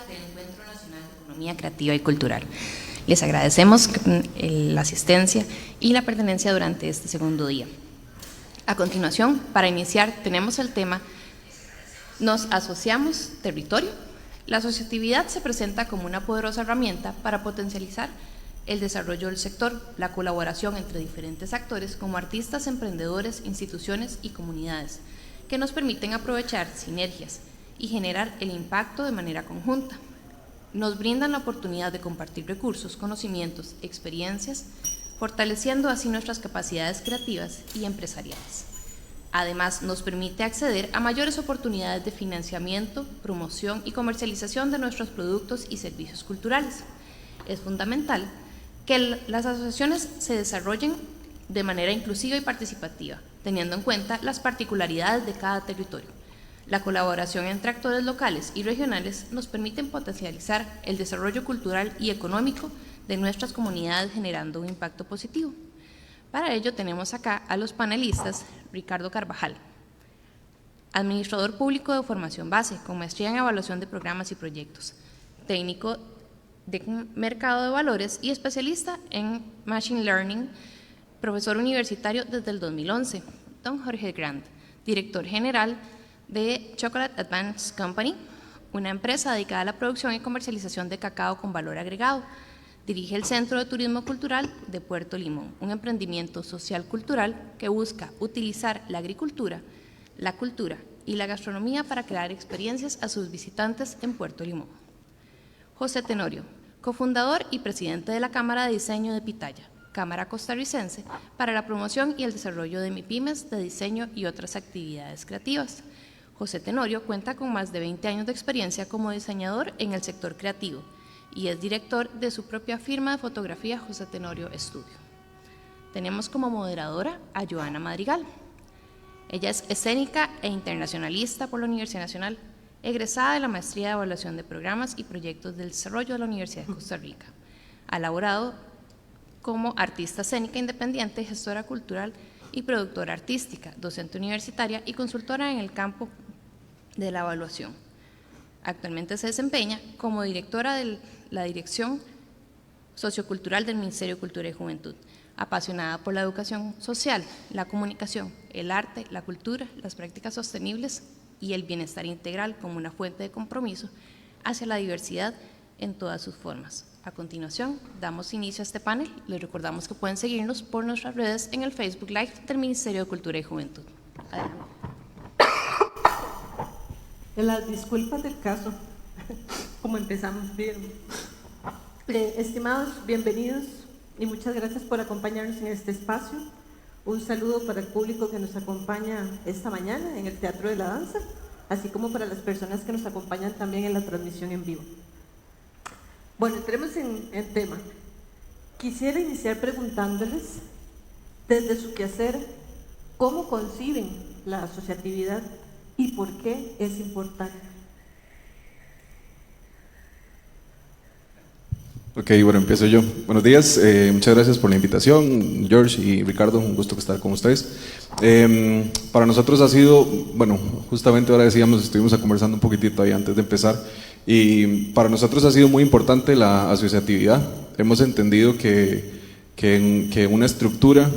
del Encuentro Nacional de Economía Creativa y Cultural. Les agradecemos la asistencia y la pertenencia durante este segundo día. A continuación, para iniciar, tenemos el tema Nos asociamos territorio. La asociatividad se presenta como una poderosa herramienta para potencializar el desarrollo del sector, la colaboración entre diferentes actores como artistas, emprendedores, instituciones y comunidades, que nos permiten aprovechar sinergias y generar el impacto de manera conjunta. Nos brindan la oportunidad de compartir recursos, conocimientos, experiencias, fortaleciendo así nuestras capacidades creativas y empresariales. Además, nos permite acceder a mayores oportunidades de financiamiento, promoción y comercialización de nuestros productos y servicios culturales. Es fundamental que las asociaciones se desarrollen de manera inclusiva y participativa, teniendo en cuenta las particularidades de cada territorio. La colaboración entre actores locales y regionales nos permite potencializar el desarrollo cultural y económico de nuestras comunidades, generando un impacto positivo. Para ello tenemos acá a los panelistas: Ricardo Carvajal, administrador público de formación base, con maestría en evaluación de programas y proyectos, técnico de mercado de valores y especialista en Machine Learning, profesor universitario desde el 2011. Don Jorge Grant, director general de Chocolate Advance Company, una empresa dedicada a la producción y comercialización de cacao con valor agregado. Dirige el Centro de Turismo Cultural de Puerto Limón, un emprendimiento social cultural que busca utilizar la agricultura, la cultura y la gastronomía para crear experiencias a sus visitantes en Puerto Limón. José Tenorio, cofundador y presidente de la Cámara de Diseño de Pitaya, Cámara Costarricense para la promoción y el desarrollo de MIPYMES de diseño y otras actividades creativas. José Tenorio cuenta con más de 20 años de experiencia como diseñador en el sector creativo y es director de su propia firma de fotografía José Tenorio Estudio. Tenemos como moderadora a Joana Madrigal. Ella es escénica e internacionalista por la Universidad Nacional, egresada de la Maestría de Evaluación de Programas y Proyectos del Desarrollo de la Universidad de Costa Rica. Ha laborado como artista escénica independiente, gestora cultural y productora artística, docente universitaria y consultora en el campo de la evaluación. Actualmente se desempeña como directora de la Dirección Sociocultural del Ministerio de Cultura y Juventud, apasionada por la educación social, la comunicación, el arte, la cultura, las prácticas sostenibles y el bienestar integral como una fuente de compromiso hacia la diversidad en todas sus formas. A continuación, damos inicio a este panel. Les recordamos que pueden seguirnos por nuestras redes en el Facebook Live del Ministerio de Cultura y Juventud. Adelante. En las disculpas del caso, como empezamos bien. Estimados, bienvenidos y muchas gracias por acompañarnos en este espacio. Un saludo para el público que nos acompaña esta mañana en el Teatro de la Danza, así como para las personas que nos acompañan también en la transmisión en vivo. Bueno, entremos en tema. Quisiera iniciar preguntándoles, desde su quehacer, ¿cómo conciben la asociatividad y por qué es importante? Ok, bueno, empiezo yo. Buenos días, muchas gracias por la invitación, George y Ricardo, un gusto estar con ustedes. Para nosotros ha sido, bueno, justamente ahora decíamos, estuvimos conversando un poquitito ahí antes de empezar, y para nosotros ha sido muy importante la asociatividad. Hemos entendido que una estructura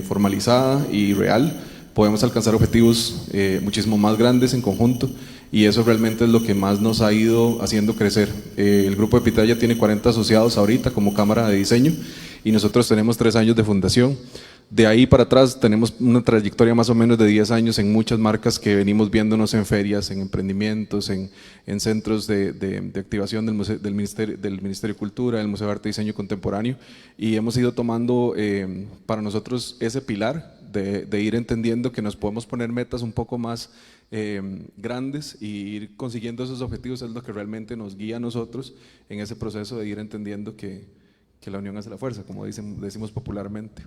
formalizada y real podemos alcanzar objetivos muchísimo más grandes en conjunto, y eso realmente es lo que más nos ha ido haciendo crecer. El grupo de Pitaya tiene 40 asociados ahorita como Cámara de Diseño y nosotros tenemos 3 años de fundación. De ahí para atrás tenemos una trayectoria más o menos de 10 años en muchas marcas que venimos viéndonos en ferias, en emprendimientos, en centros de activación del Ministerio de Cultura, del Museo de Arte y Diseño Contemporáneo, y hemos ido tomando para nosotros ese pilar de ir entendiendo que nos podemos poner metas un poco más grandes y ir consiguiendo esos objetivos. Es lo que realmente nos guía a nosotros en ese proceso de ir entendiendo que la unión hace la fuerza, como decimos popularmente.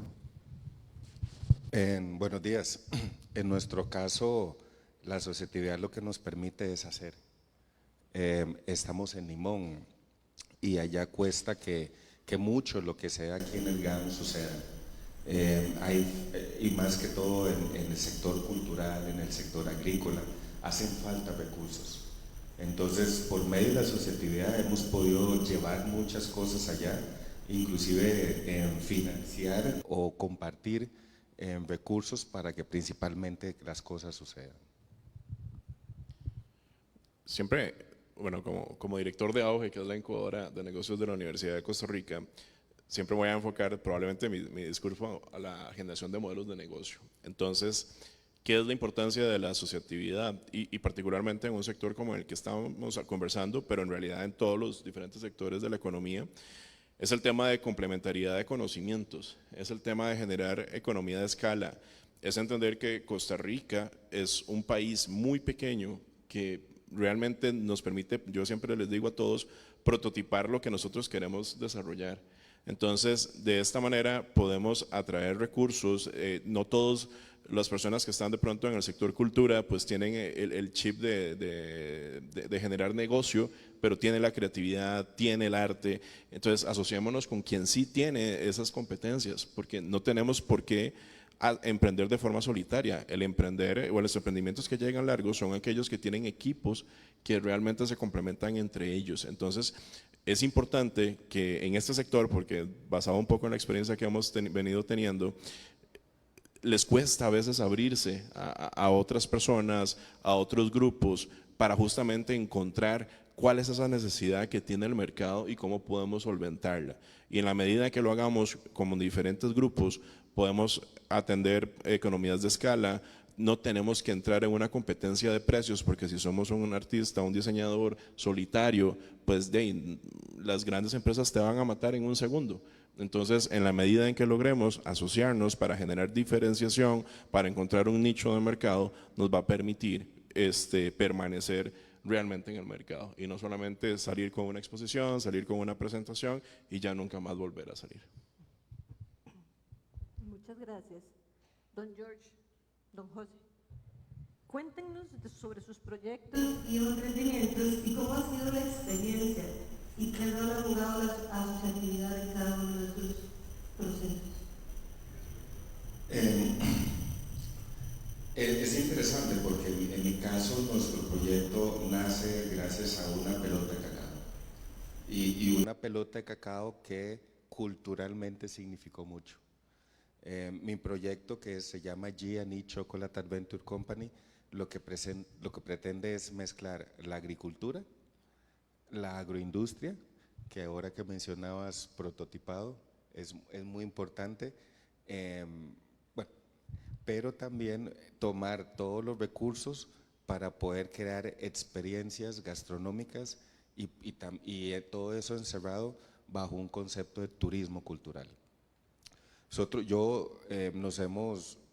Buenos días. En nuestro caso, la asociatividad lo que nos permite es hacer. Estamos en Limón y allá cuesta que mucho lo que sea aquí en el GAN suceda. Y más que todo en el sector cultural, en el sector agrícola, hacen falta recursos. Entonces, por medio de la asociatividad hemos podido llevar muchas cosas allá, inclusive financiar o compartir recursos para que principalmente las cosas sucedan. Siempre, bueno, como director de AUGE, que es la incubadora de negocios de la Universidad de Costa Rica, siempre voy a enfocar probablemente mi discurso a la generación de modelos de negocio. Entonces, ¿qué es la importancia de la asociatividad? Y particularmente en un sector como el que estamos conversando, pero en realidad en todos los diferentes sectores de la economía, es el tema de complementariedad de conocimientos, es el tema de generar economía de escala, es entender que Costa Rica es un país muy pequeño que realmente nos permite, yo siempre les digo a todos, prototipar lo que nosotros queremos desarrollar. Entonces, de esta manera podemos atraer recursos, no todas las personas que están de pronto en el sector cultura pues tienen el chip de generar negocio, pero tiene la creatividad, tiene el arte, entonces asociémonos con quien sí tiene esas competencias, porque no tenemos por qué emprender de forma solitaria. El emprender o los emprendimientos que llegan largos son aquellos que tienen equipos que realmente se complementan entre ellos. Entonces, es importante que en este sector, porque basado un poco en la experiencia que hemos venido teniendo, les cuesta a veces abrirse a otras personas, a otros grupos, para justamente encontrar cuál es esa necesidad que tiene el mercado y cómo podemos solventarla. Y en la medida que lo hagamos como diferentes grupos, podemos atender economías de escala. No tenemos que entrar en una competencia de precios, porque si somos un artista, un diseñador solitario, pues las grandes empresas te van a matar en un segundo. Entonces, en la medida en que logremos asociarnos para generar diferenciación, para encontrar un nicho de mercado, nos va a permitir permanecer realmente en el mercado y no solamente salir con una exposición, salir con una presentación y ya nunca más volver a salir. Muchas gracias. Don George, don José, cuéntenos sobre sus proyectos y emprendimientos y cómo ha sido la experiencia y qué rol ha jugado la asociatividad en cada uno de sus procesos. Es interesante porque en mi caso nuestro proyecto nace gracias a una pelota de cacao y una pelota de cacao que culturalmente significó mucho. Mi proyecto, que se llama G&E Chocolate Adventure Company, lo que pretende es mezclar la agricultura, la agroindustria, que ahora que mencionabas prototipado es muy importante, bueno, pero también tomar todos los recursos para poder crear experiencias gastronómicas y todo eso encerrado bajo un concepto de turismo cultural.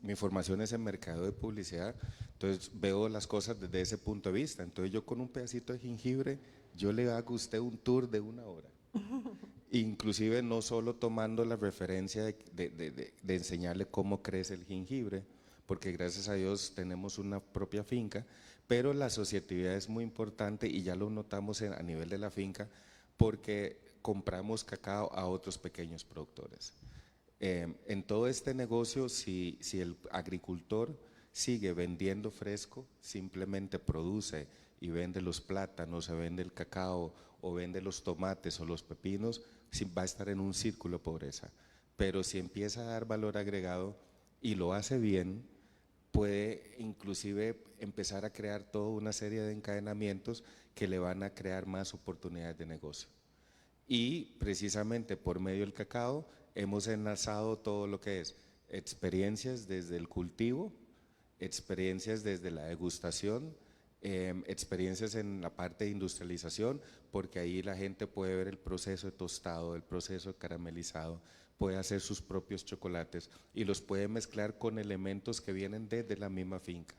Mi formación es en mercado de publicidad, entonces veo las cosas desde ese punto de vista. Entonces yo con un pedacito de jengibre, yo le hago a usted un tour de 1 hora. Inclusive no solo tomando la referencia de enseñarle cómo crece el jengibre, porque gracias a Dios tenemos una propia finca, pero la asociatividad es muy importante y ya lo notamos a nivel de la finca, porque compramos cacao a otros pequeños productores. En todo este negocio, si el agricultor sigue vendiendo fresco, simplemente produce y vende los plátanos, se vende el cacao o vende los tomates o los pepinos, va a estar en un círculo de pobreza. Pero si empieza a dar valor agregado y lo hace bien, puede inclusive empezar a crear toda una serie de encadenamientos que le van a crear más oportunidades de negocio. Y precisamente por medio del cacao hemos enlazado todo lo que es experiencias desde el cultivo, experiencias desde la degustación, experiencias en la parte de industrialización, porque ahí la gente puede ver el proceso de tostado, el proceso de caramelizado, puede hacer sus propios chocolates y los puede mezclar con elementos que vienen desde la misma finca.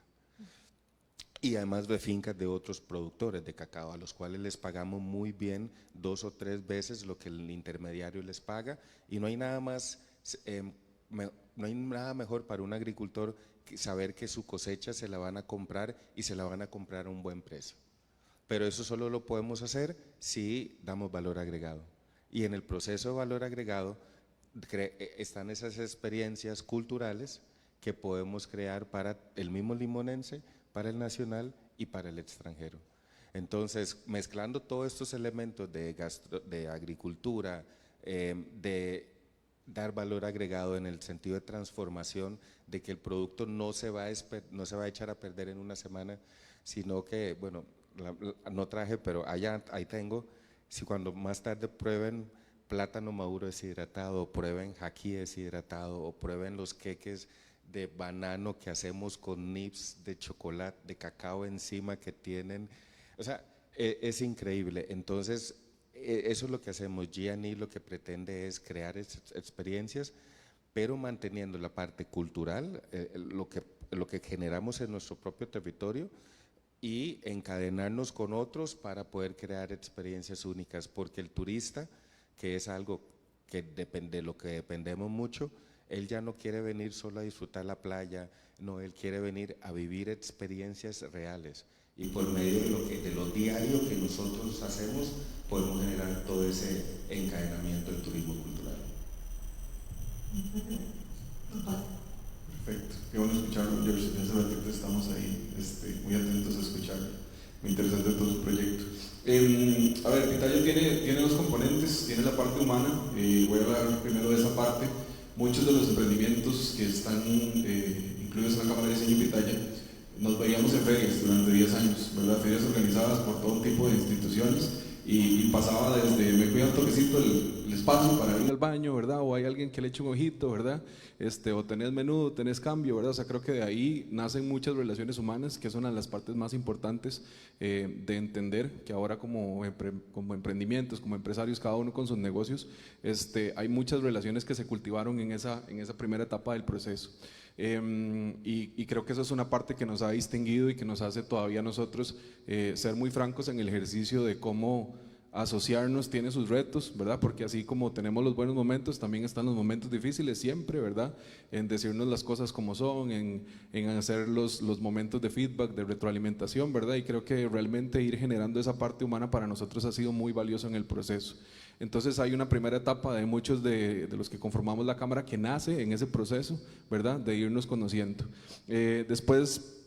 Y además de fincas de otros productores de cacao, a los cuales les pagamos muy bien 2 o 3 veces lo que el intermediario les paga, y no hay nada más, no hay nada mejor para un agricultor que saber que su cosecha se la van a comprar y se la van a comprar a un buen precio. Pero eso solo lo podemos hacer si damos valor agregado. Y en el proceso de valor agregado están esas experiencias culturales que podemos crear para el mismo limonense, para el nacional y para el extranjero. Entonces, mezclando todos estos elementos de agricultura, de dar valor agregado en el sentido de transformación, de que el producto no se va a echar a perder en una semana, sino que, bueno, no traje, pero ahí tengo, si cuando más tarde prueben plátano maduro deshidratado, o prueben jaqui deshidratado, o prueben los queques de banano que hacemos con nibs de chocolate, de cacao encima que tienen, o sea, es increíble. Entonces, eso es lo que hacemos. G&E lo que pretende es crear experiencias, pero manteniendo la parte cultural, lo que generamos en nuestro propio territorio, y encadenarnos con otros para poder crear experiencias únicas, porque el turista, que es algo que de lo que dependemos mucho, él ya no quiere venir solo a disfrutar la playa, no, él quiere venir a vivir experiencias reales, y por medio de lo diario que nosotros hacemos podemos generar todo ese encadenamiento del turismo cultural. Perfecto, qué bueno escucharlo, George. Hace ratito estamos ahí muy atentos a escuchar. Muy interesante todo su proyecto. A ver, Pitaya tiene dos componentes, tiene la parte humana, voy a hablar primero de esa parte. Muchos de los emprendimientos que están incluidos en la Cámara de Diseño Pitaya, nos veíamos en ferias durante 10 años, ¿verdad? Ferias organizadas por todo tipo de instituciones, y pasaba desde, me cuida un toquecito el espacio para ir al baño, ¿verdad? O hay alguien que le eche un ojito, ¿verdad? O tenés menú, tenés cambio, ¿verdad? O sea, creo que de ahí nacen muchas relaciones humanas, que es una de las partes más importantes de entender que ahora como emprendimientos, como empresarios, cada uno con sus negocios, hay muchas relaciones que se cultivaron en esa primera etapa del proceso. Y creo que eso es una parte que nos ha distinguido y que nos hace todavía nosotros ser muy francos en el ejercicio de cómo asociarnos tiene sus retos, ¿verdad? Porque así como tenemos los buenos momentos, también están los momentos difíciles siempre, ¿verdad? En decirnos las cosas como son, en hacer los momentos de feedback, de retroalimentación, ¿verdad? Y creo que realmente ir generando esa parte humana para nosotros ha sido muy valioso en el proceso. Entonces hay una primera etapa de muchos de los que conformamos la Cámara que nace en ese proceso, ¿verdad? De irnos conociendo. Después,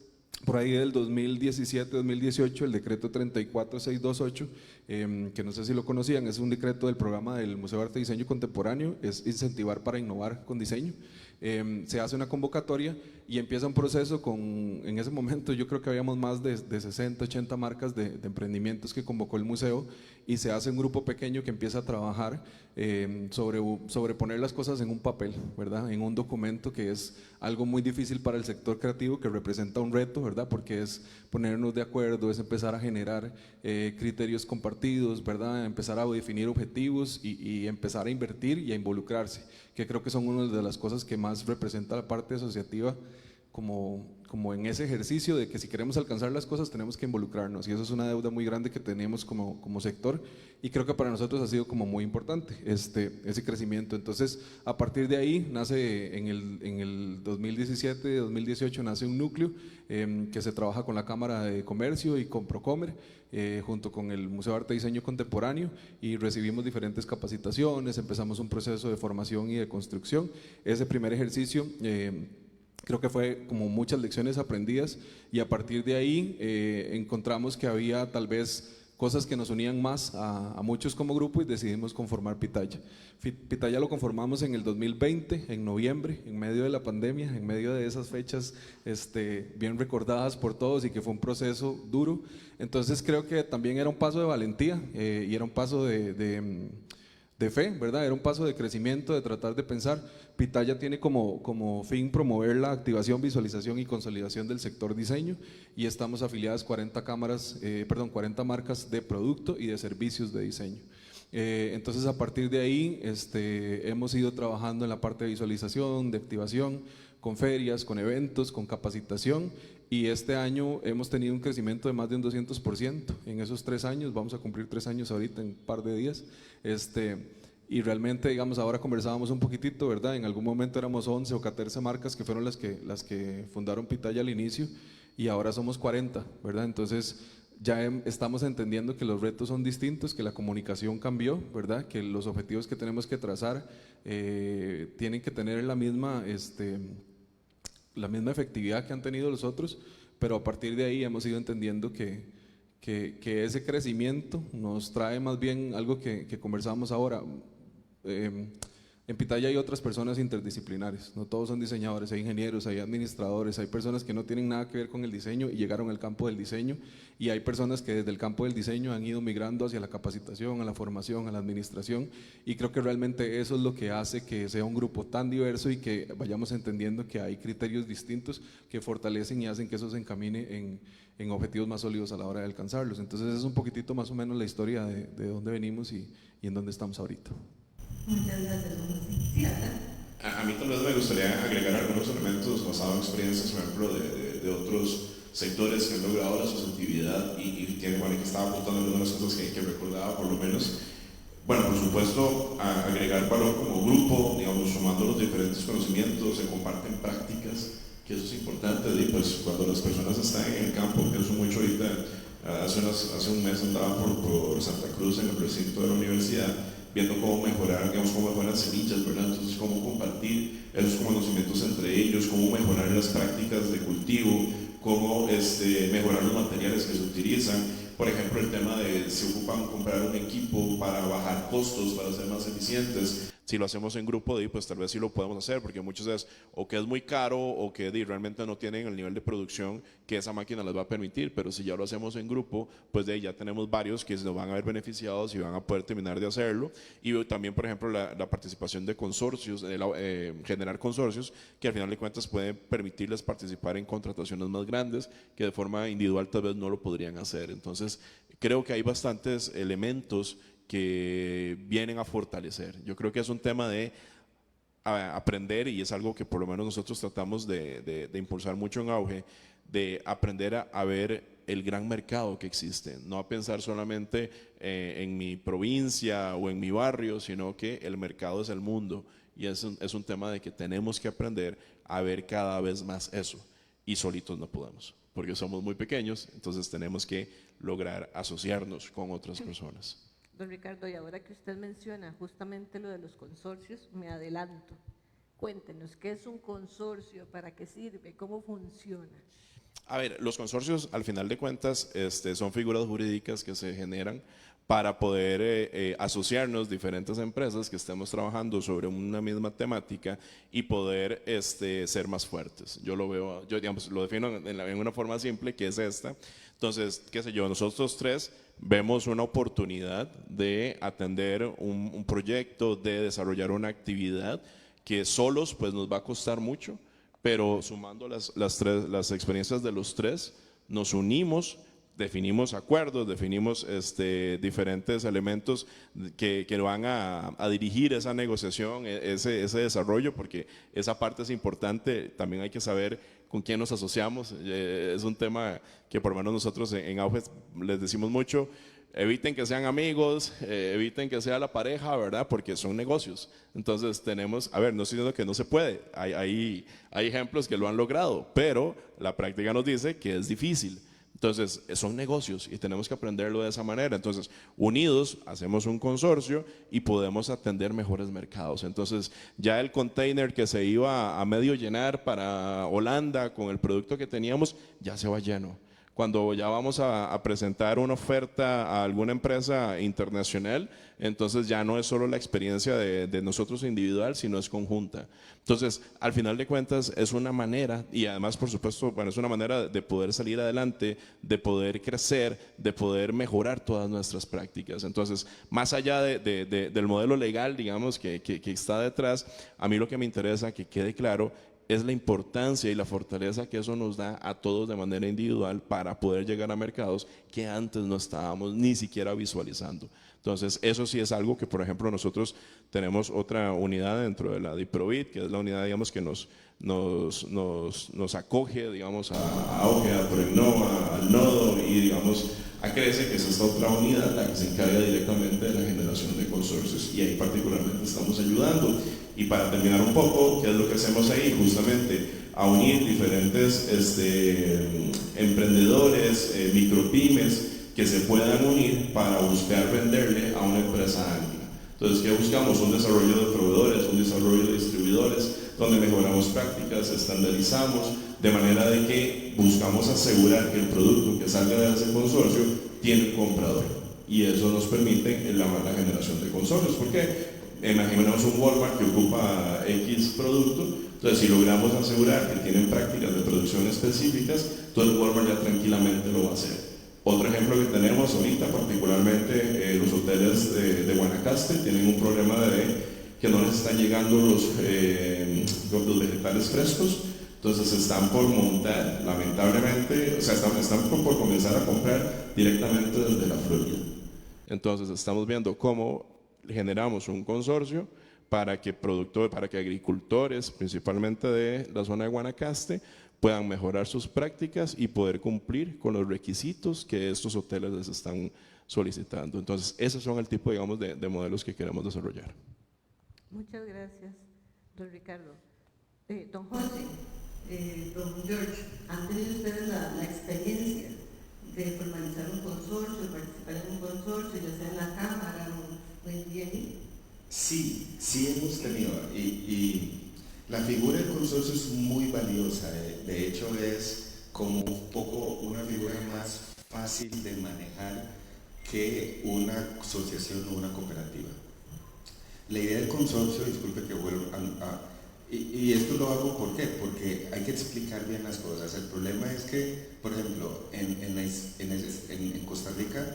por ahí del 2017-2018, el decreto 34628, que no sé si lo conocían, es un decreto del programa del Museo de Arte y Diseño Contemporáneo, es incentivar para innovar con diseño. Se hace una convocatoria y empieza un proceso en ese momento yo creo que habíamos más de 60, 80 marcas de emprendimientos que convocó el museo, y se hace un grupo pequeño que empieza a trabajar sobre poner las cosas en un papel, ¿verdad? En un documento, que es algo muy difícil para el sector creativo, que representa un reto, ¿verdad? Porque es ponernos de acuerdo, es empezar a generar criterios compartidos, ¿verdad? Empezar a definir objetivos y empezar a invertir y a involucrarse, que creo que son una de las cosas que más representa la parte asociativa, como en ese ejercicio de que si queremos alcanzar las cosas tenemos que involucrarnos, y eso es una deuda muy grande que tenemos como sector, y creo que para nosotros ha sido como muy importante ese crecimiento. Entonces, a partir de ahí nace en el 2017-2018 nace un núcleo que se trabaja con la Cámara de Comercio y con Procomer, junto con el Museo de Arte y Diseño Contemporáneo, y recibimos diferentes capacitaciones, empezamos un proceso de formación y de construcción. Ese primer ejercicio creo que fue como muchas lecciones aprendidas, y a partir de ahí encontramos que había tal vez cosas que nos unían más a muchos como grupo, y decidimos conformar Pitaya. Pitaya lo conformamos en el 2020, en noviembre, en medio de la pandemia, en medio de esas fechas bien recordadas por todos, y que fue un proceso duro. Entonces creo que también era un paso de valentía y era un paso de fe, ¿verdad? Era un paso de crecimiento, de tratar de pensar. Pitaya tiene como fin promover la activación, visualización y consolidación del sector diseño, y estamos afiliadas 40 marcas de producto y de servicios de diseño. Entonces, a partir de ahí hemos ido trabajando en la parte de visualización, de activación, con ferias, con eventos, con capacitación, y este año hemos tenido un crecimiento de más de un 200% en esos 3 años. Vamos a cumplir 3 años ahorita en un par de días, y realmente, digamos, ahora conversábamos un poquitito, ¿verdad? En algún momento éramos 11 o 14 marcas que fueron las que fundaron Pitaya al inicio, y ahora somos 40, ¿verdad? Entonces ya estamos entendiendo que los retos son distintos, que la comunicación cambió, ¿verdad? Que los objetivos que tenemos que trazar tienen que tener la misma efectividad que han tenido los otros, pero a partir de ahí hemos ido entendiendo que que ese crecimiento nos trae más bien algo que conversábamos ahora. En Pitaya hay otras personas interdisciplinares, no todos son diseñadores, hay ingenieros, hay administradores, hay personas que no tienen nada que ver con el diseño y llegaron al campo del diseño, y hay personas que desde el campo del diseño han ido migrando hacia la capacitación, a la formación, a la administración, y creo que realmente eso es lo que hace que sea un grupo tan diverso y que vayamos entendiendo que hay criterios distintos que fortalecen y hacen que eso se encamine en objetivos más sólidos a la hora de alcanzarlos. Entonces es un poquitito más o menos la historia de dónde venimos y en dónde estamos ahorita. Muchas gracias, sí, a mí tal vez me gustaría agregar algunos elementos basados en experiencias, por ejemplo, de otros sectores que han logrado la sostenibilidad y tiene, bueno, que estaba apuntando algunas cosas que recordaba por lo menos. Bueno, por supuesto, agregar valor como grupo, digamos, sumando los diferentes conocimientos, se comparten prácticas, que eso es importante, y pues cuando las personas están en el campo, pienso mucho ahorita, hace un mes andaba por Santa Cruz en el recinto de la universidad, viendo cómo mejorar, digamos, cómo mejorar semillas, ¿verdad? Entonces, cómo compartir esos conocimientos entre ellos, cómo mejorar las prácticas de cultivo, cómo mejorar los materiales que se utilizan. Por ejemplo, el tema de si ocupan comprar un equipo para bajar costos, para ser más eficientes. Si lo hacemos en grupo, pues tal vez sí lo podemos hacer, porque muchas veces o que es muy caro o que realmente no tienen el nivel de producción que esa máquina les va a permitir, pero si ya lo hacemos en grupo, pues de ahí ya tenemos varios que se nos van a ver beneficiados y van a poder terminar de hacerlo. Y también, por ejemplo, la participación de consorcios, generar consorcios que al final de cuentas pueden permitirles participar en contrataciones más grandes que de forma individual tal vez no lo podrían hacer. Entonces, creo que hay bastantes elementos que vienen a fortalecer. Yo creo que es un tema de aprender, y es algo que por lo menos nosotros tratamos de impulsar mucho en Auge, de aprender a ver el gran mercado que existe, no a pensar solamente en mi provincia o en mi barrio, sino que el mercado es el mundo, y es un tema de que tenemos que aprender a ver cada vez más eso, y solitos no podemos, porque somos muy pequeños, entonces tenemos que lograr asociarnos con otras personas. Don Ricardo, y ahora que usted menciona justamente lo de los consorcios, me adelanto. Cuéntenos, ¿qué es un consorcio? ¿Para qué sirve? ¿Cómo funciona? A ver, los consorcios al final de cuentas son figuras jurídicas que se generan para poder asociarnos diferentes empresas que estemos trabajando sobre una misma temática y poder ser más fuertes. Yo lo veo, digamos, lo defino en una forma simple, que es esta. Entonces, qué sé yo, nosotros tres vemos una oportunidad de atender un proyecto, de desarrollar una actividad que solos pues nos va a costar mucho, pero sumando las experiencias de los tres, nos unimos, definimos acuerdos, definimos diferentes elementos que van a dirigir esa negociación, ese desarrollo, porque esa parte es importante. También hay que saber con quién nos asociamos. Es un tema que por lo menos nosotros en Auge les decimos mucho: eviten que sean amigos, eviten que sea la pareja, ¿verdad? Porque son negocios. Entonces tenemos, a ver, no estoy diciendo que no se puede, hay ejemplos que lo han logrado, pero la práctica nos dice que es difícil. Entonces, son negocios y tenemos que aprenderlo de esa manera. Entonces, unidos hacemos un consorcio y podemos atender mejores mercados. Entonces, ya el container que se iba a medio llenar para Holanda con el producto que teníamos, ya se va lleno. Cuando ya vamos a presentar una oferta a alguna empresa internacional, entonces ya no es solo la experiencia de nosotros individual, sino es conjunta. Entonces, al final de cuentas, es una manera, y además, por supuesto, bueno, es una manera de poder salir adelante, de poder crecer, de poder mejorar todas nuestras prácticas. Entonces, más allá del modelo legal, digamos, que está detrás, a mí lo que me interesa que quede claro es la importancia y la fortaleza que eso nos da a todos de manera individual para poder llegar a mercados que antes no estábamos ni siquiera visualizando. Entonces, eso sí es algo que, por ejemplo, nosotros tenemos otra unidad dentro de la DIPROBIT, que es la unidad, digamos, que nos acoge, digamos, a Auge, a Proinnova, al Nodo, y, digamos, a Crece, que es esta otra unidad la que se encarga directamente de la generación de consorcios, y ahí particularmente estamos ayudando. Y para terminar un poco, ¿qué es lo que hacemos ahí? Justamente a unir diferentes emprendedores, micropymes, que se puedan unir para buscar venderle a una empresa ancla. Entonces, ¿qué buscamos? Un desarrollo de proveedores, un desarrollo de distribuidores, donde mejoramos prácticas, estandarizamos, de manera de que buscamos asegurar que el producto que salga de ese consorcio tiene el comprador. Y eso nos permite la generación de consorcios. ¿Por qué? Imaginemos un Walmart que ocupa X producto, entonces si logramos asegurar que tienen prácticas de producción específicas, entonces Walmart ya tranquilamente lo va a hacer. Otro ejemplo que tenemos ahorita, particularmente los hoteles de Guanacaste, tienen un problema de que no les están llegando los vegetales frescos, entonces están por montar, lamentablemente, o sea, están por comenzar a comprar directamente desde la Florida. Entonces estamos viendo cómo generamos un consorcio para que agricultores, principalmente de la zona de Guanacaste, puedan mejorar sus prácticas y poder cumplir con los requisitos que estos hoteles les están solicitando. Entonces, esos son el tipo, digamos, de modelos que queremos desarrollar. Muchas gracias, don Ricardo. Don José, don George, ¿han tenido ustedes la experiencia de formalizar un consorcio, de participar en un consorcio, ya sea en la Cámara o en DNI? Sí, sí hemos tenido, y la figura del consorcio es muy valiosa, de hecho es como un poco una figura más fácil de manejar que una asociación o una cooperativa. La idea del consorcio, disculpe que vuelvo y esto lo hago ¿por qué? Porque hay que explicar bien las cosas. El problema es que, por ejemplo, en Costa Rica,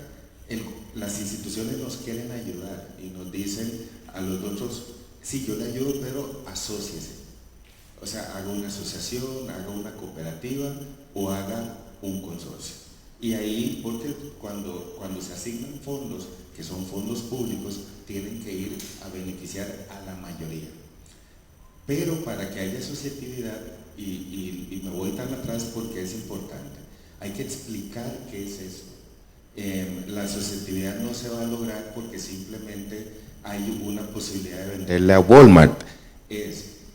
las instituciones nos quieren ayudar y nos dicen a los otros, sí, yo le ayudo, pero asóciese. O sea, haga una asociación, haga una cooperativa o haga un consorcio. Y ahí, porque cuando se asignan fondos, que son fondos públicos, tienen que ir a beneficiar a la mayoría. Pero para que haya asociatividad, y me voy tan atrás porque es importante, hay que explicar qué es esto. La asociatividad no se va a lograr porque simplemente hay una posibilidad de venderle a Walmart.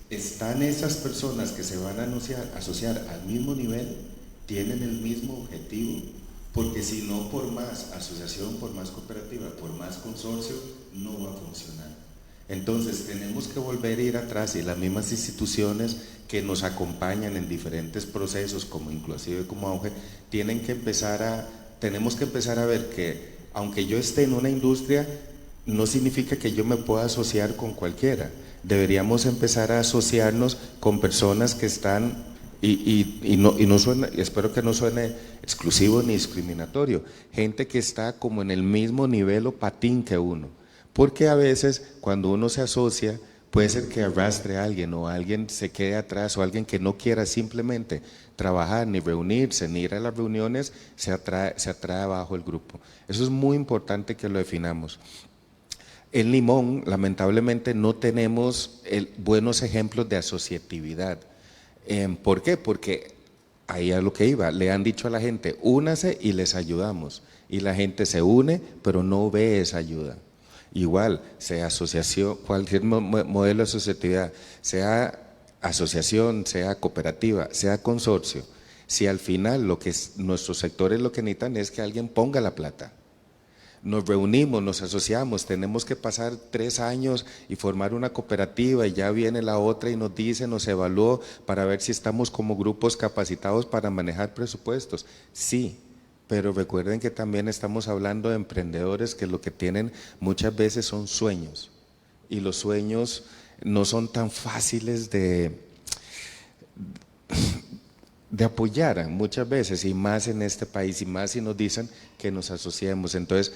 Están esas personas que se van a asociar al mismo nivel, tienen el mismo objetivo, porque si no, por más asociación, por más cooperativa, por más consorcio, no va a funcionar. Entonces tenemos que volver a ir atrás y las mismas instituciones que nos acompañan en diferentes procesos, como inclusive como Auge, tenemos que empezar a ver que aunque yo esté en una industria, no significa que yo me pueda asociar con cualquiera. Deberíamos empezar a asociarnos con personas que están, no suena, espero que no suene exclusivo ni discriminatorio, gente que está como en el mismo nivel o patín que uno. Porque a veces cuando uno se asocia puede ser que arrastre a alguien o alguien se quede atrás o alguien que no quiera simplemente trabajar, ni reunirse, ni ir a las reuniones, se atrae abajo el grupo. Eso es muy importante que lo definamos. En Limón, lamentablemente, no tenemos buenos ejemplos de asociatividad. ¿Por qué? Porque ahí a lo que iba, le han dicho a la gente, únase y les ayudamos. Y la gente se une, pero no ve esa ayuda. Igual, sea asociación, cualquier modelo de asociatividad, sea asociación, sea cooperativa, sea consorcio, si al final nuestros sectores lo que necesitan es que alguien ponga la plata. Nos reunimos, nos asociamos, tenemos que pasar 3 años y formar una cooperativa y ya viene la otra y nos dice, nos evaluó para ver si estamos como grupos capacitados para manejar presupuestos. Sí, pero recuerden que también estamos hablando de emprendedores que lo que tienen muchas veces son sueños y los sueños no son tan fáciles de apoyar muchas veces y más en este país y más si nos dicen que nos asociemos. Entonces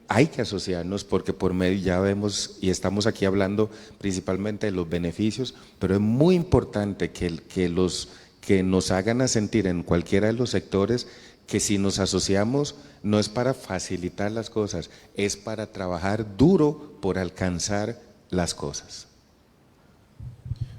hay que asociarnos porque por medio ya vemos y estamos aquí hablando principalmente de los beneficios, pero es muy importante que nos hagan a sentir en cualquiera de los sectores que si nos asociamos no es para facilitar las cosas, es para trabajar duro por alcanzar las cosas.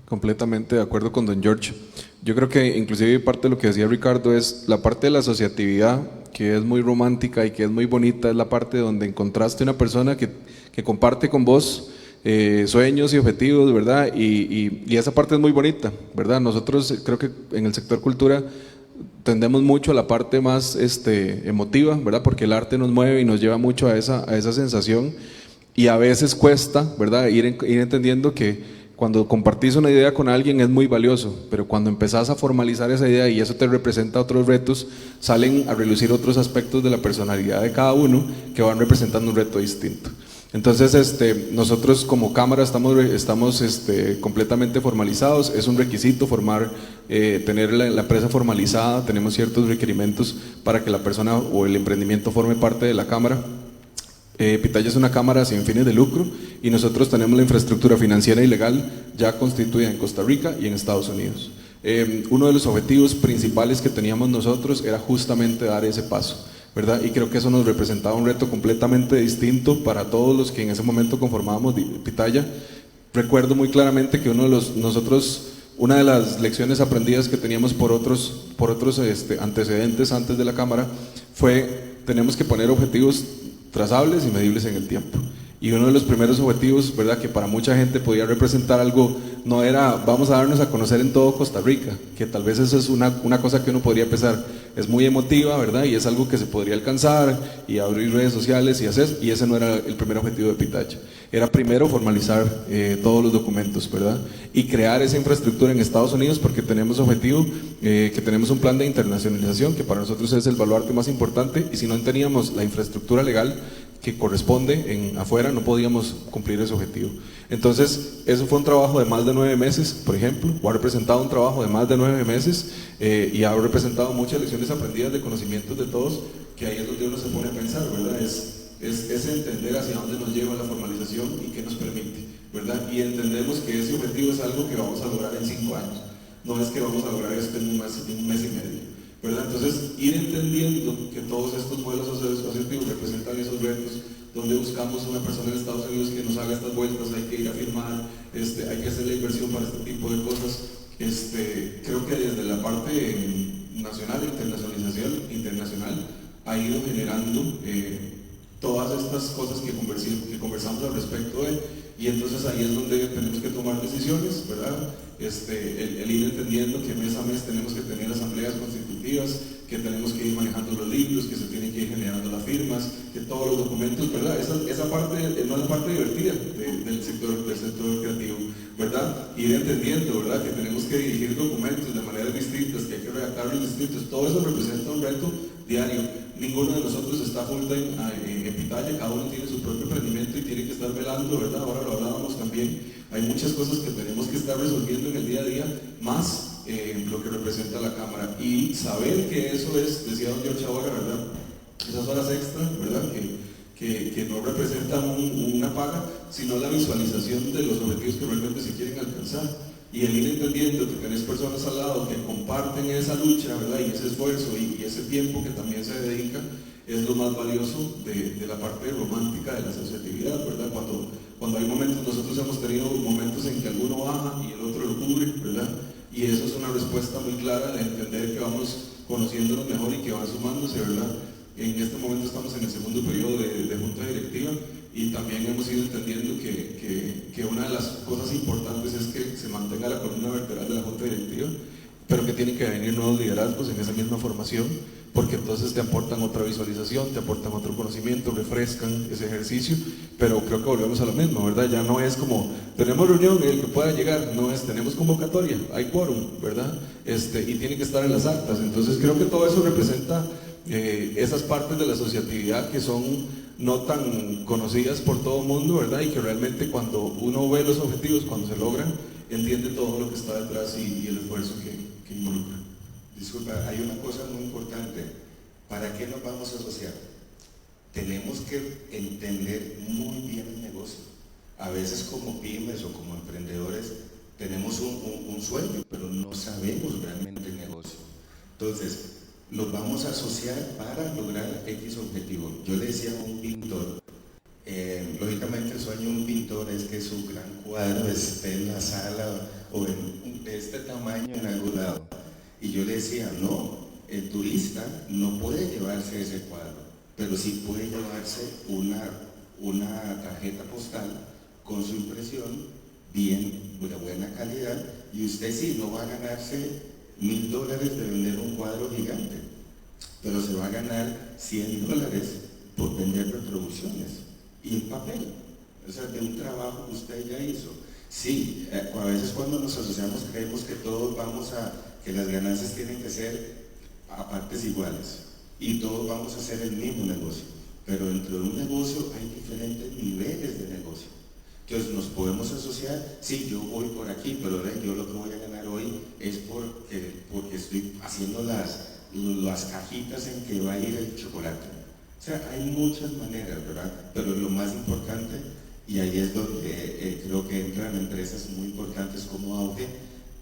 Completamente de acuerdo con don George. Yo creo que inclusive parte de lo que decía Ricardo es la parte de la asociatividad, que es muy romántica y que es muy bonita, es la parte donde encontraste una persona que comparte con vos sueños y objetivos, ¿verdad? Y esa parte es muy bonita, ¿verdad? Nosotros creo que en el sector cultura tendemos mucho a la parte más emotiva, ¿verdad? Porque el arte nos mueve y nos lleva mucho a esa sensación y a veces cuesta, ¿verdad? Ir entendiendo que cuando compartís una idea con alguien es muy valioso, pero cuando empezás a formalizar esa idea y eso te representa otros retos, salen a relucir otros aspectos de la personalidad de cada uno que van representando un reto distinto. Entonces, nosotros como cámara estamos completamente formalizados, es un requisito tener la empresa formalizada, tenemos ciertos requerimientos para que la persona o el emprendimiento forme parte de la cámara. Pitaya es una cámara sin fines de lucro y nosotros tenemos la infraestructura financiera y legal ya constituida en Costa Rica y en Estados Unidos. Uno de los objetivos principales que teníamos nosotros era justamente dar ese paso, ¿verdad? Y creo que eso nos representaba un reto completamente distinto para todos los que en ese momento conformábamos Pitaya. Recuerdo muy claramente que una de las lecciones aprendidas que teníamos por otros antecedentes antes de la cámara fue: tenemos que poner objetivos trazables y medibles en el tiempo. Y uno de los primeros objetivos, ¿verdad?, que para mucha gente podía representar algo, no era vamos a darnos a conocer en todo Costa Rica, que tal vez eso es una cosa que uno podría pensar, es muy emotiva, ¿verdad?, y es algo que se podría alcanzar y abrir redes sociales y ese no era el primer objetivo de Pitaya. Era primero formalizar todos los documentos, ¿verdad?, y crear esa infraestructura en Estados Unidos, porque tenemos objetivo, que tenemos un plan de internacionalización que para nosotros es el baluarte más importante, y si no teníamos la infraestructura legal que corresponde afuera, no podíamos cumplir ese objetivo. Entonces, eso fue un trabajo de más de 9 meses, por ejemplo, o ha representado un trabajo de más de 9 meses, y ha representado muchas lecciones aprendidas de conocimientos de todos, que ahí es donde uno se pone a pensar, ¿verdad? Es entender hacia dónde nos lleva la formalización y qué nos permite, ¿verdad? Y entendemos que ese objetivo es algo que vamos a lograr en 5 años, no es que vamos a lograr esto en un mes y medio, ¿verdad? Entonces, ir entendiendo que todos estos modelos asociativos representan esos retos, donde buscamos una persona en Estados Unidos que nos haga estas vueltas, hay que ir a firmar, hay que hacer la inversión para este tipo de cosas. Creo que desde la parte nacional e internacional ha ido generando todas estas cosas que conversamos al respecto y entonces ahí es donde tenemos que tomar decisiones, ¿verdad? El ir entendiendo que mes a mes tenemos que tener asambleas constitutivas, que tenemos que ir manejando los libros, que se tienen que ir generando las firmas, que todos los documentos, ¿verdad? Esa parte no es la parte divertida del sector creativo, ¿verdad? Ir entendiendo, ¿verdad?, que tenemos que dirigir documentos de maneras distintas, que hay que redactarlos distintos, todo eso representa un reto diario. Ninguno de nosotros está full time en Pitaya, cada uno tiene su propio emprendimiento y tiene que estar velando, ¿verdad? Ahora lo hablábamos también, hay muchas cosas que tenemos que estar resolviendo en el día a día, más lo que representa la cámara, y saber que eso es, decía don George ahora, ¿verdad?, esas horas extras, ¿verdad?, que no representan una paga, sino la visualización de los objetivos que realmente se quieren alcanzar. Y el ir entendiendo que tenés personas al lado que comparten esa lucha, ¿verdad?, y ese esfuerzo y ese tiempo que también se dedica, es lo más valioso de la parte romántica de la asociatividad, ¿verdad? Cuando hay momentos, nosotros hemos tenido momentos en que alguno baja y el otro lo cubre, ¿verdad? Y eso es una respuesta muy clara de entender que vamos conociéndonos mejor y que van sumándose, ¿verdad? En este momento estamos en el segundo periodo de junta directiva y también hemos ido entendiendo que una de las cosas importantes es que se mantenga la columna vertebral de la junta directiva, pero que tienen que venir nuevos liderazgos en esa misma formación, porque entonces te aportan otra visualización, te aportan otro conocimiento, refrescan ese ejercicio, pero creo que volvemos a lo mismo, ¿verdad? Ya no es como, tenemos reunión, el que pueda llegar, no es, tenemos convocatoria, hay quórum, ¿verdad? Y tiene que estar en las actas, entonces creo que todo eso representa esas partes de la asociatividad que son no tan conocidas por todo el mundo, ¿verdad? Y que realmente cuando uno ve los objetivos, cuando se logran, entiende todo lo que está detrás y el esfuerzo que involucra. Disculpa, hay una cosa muy importante. ¿Para qué nos vamos a asociar? Tenemos que entender muy bien el negocio. A veces como pymes o como emprendedores tenemos un sueño, pero no sabemos realmente el negocio. Entonces, nos vamos a asociar para lograr X objetivo. Yo le decía a un pintor, lógicamente el sueño de un pintor es que su gran cuadro esté en la sala o de este tamaño en algún lado. Y yo le decía, no, el turista no puede llevarse ese cuadro, pero sí puede llevarse una tarjeta postal con su impresión bien, de buena calidad, y usted sí no va a ganarse $1,000 de vender un cuadro gigante, pero se va a ganar $100 por vender reproducciones y en papel, o sea, de un trabajo que usted ya hizo. Sí, a veces cuando nos asociamos creemos que todos que las ganancias tienen que ser a partes iguales y todos vamos a hacer el mismo negocio, pero dentro de un negocio hay diferentes niveles de negocio. Entonces nos podemos asociar, sí, yo voy por aquí, pero yo lo que voy a ganar hoy es porque estoy haciendo las cajitas en que va a ir el chocolate. O sea, hay muchas maneras, ¿verdad? Pero lo más importante, y ahí es donde creo que entran empresas muy importantes como Auge,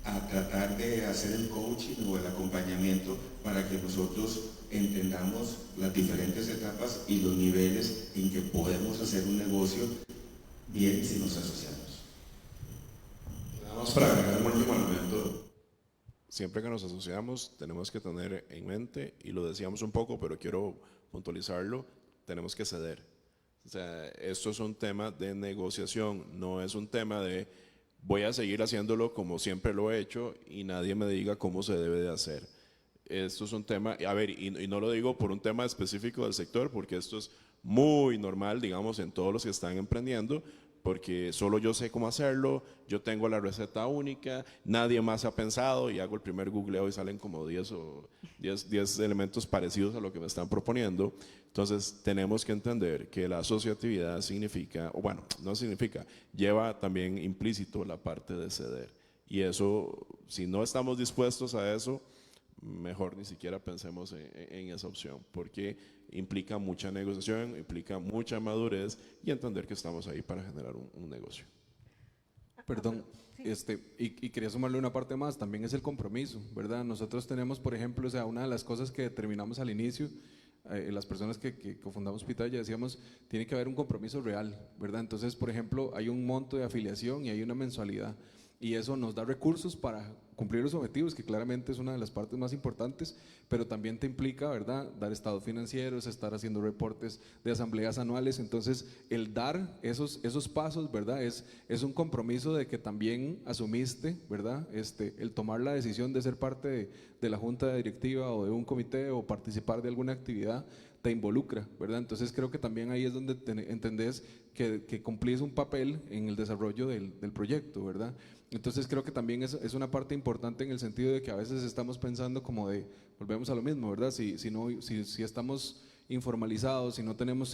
a tratar de hacer el coaching o el acompañamiento para que nosotros entendamos las diferentes etapas y los niveles en que podemos hacer un negocio bien si nos asociamos. Nada más para agregar un último elemento. Siempre que nos asociamos tenemos que tener en mente, y lo decíamos un poco, pero quiero puntualizarlo, tenemos que ceder. O sea, esto es un tema de negociación, no es un tema de voy a seguir haciéndolo como siempre lo he hecho y nadie me diga cómo se debe de hacer. Esto es un tema, a ver, y no lo digo por un tema específico del sector, porque esto es muy normal, digamos, en todos los que están emprendiendo, porque solo yo sé cómo hacerlo, yo tengo la receta única, nadie más ha pensado, y hago el primer googleo y salen como 10 elementos parecidos a lo que me están proponiendo. Entonces tenemos que entender que la asociatividad significa, o bueno, no significa, lleva también implícito la parte de ceder, y eso, si no estamos dispuestos a eso, mejor ni siquiera pensemos en esa opción, porque implica mucha negociación, implica mucha madurez y entender que estamos ahí para generar un negocio. Perdón, y quería sumarle una parte más, también es el compromiso, ¿verdad? Nosotros tenemos, por ejemplo, o sea, una de las cosas que determinamos al inicio, las personas que cofundamos Pitaya decíamos, tiene que haber un compromiso real, ¿verdad? Entonces, por ejemplo, hay un monto de afiliación y hay una mensualidad, y eso nos da recursos para cumplir los objetivos, que claramente es una de las partes más importantes, pero también te implica, ¿verdad?, dar estados financieros, estar haciendo reportes de asambleas anuales. Entonces el dar esos pasos, ¿verdad?, es un compromiso de que también asumiste, ¿verdad?, el tomar la decisión de ser parte de la junta directiva o de un comité o participar de alguna actividad te involucra, ¿verdad? Entonces creo que también ahí es donde entendés que cumplís un papel en el desarrollo del proyecto, ¿verdad? Entonces creo que también es una parte importante en el sentido de que a veces estamos pensando como de, volvemos a lo mismo, ¿verdad? Si estamos informalizados, si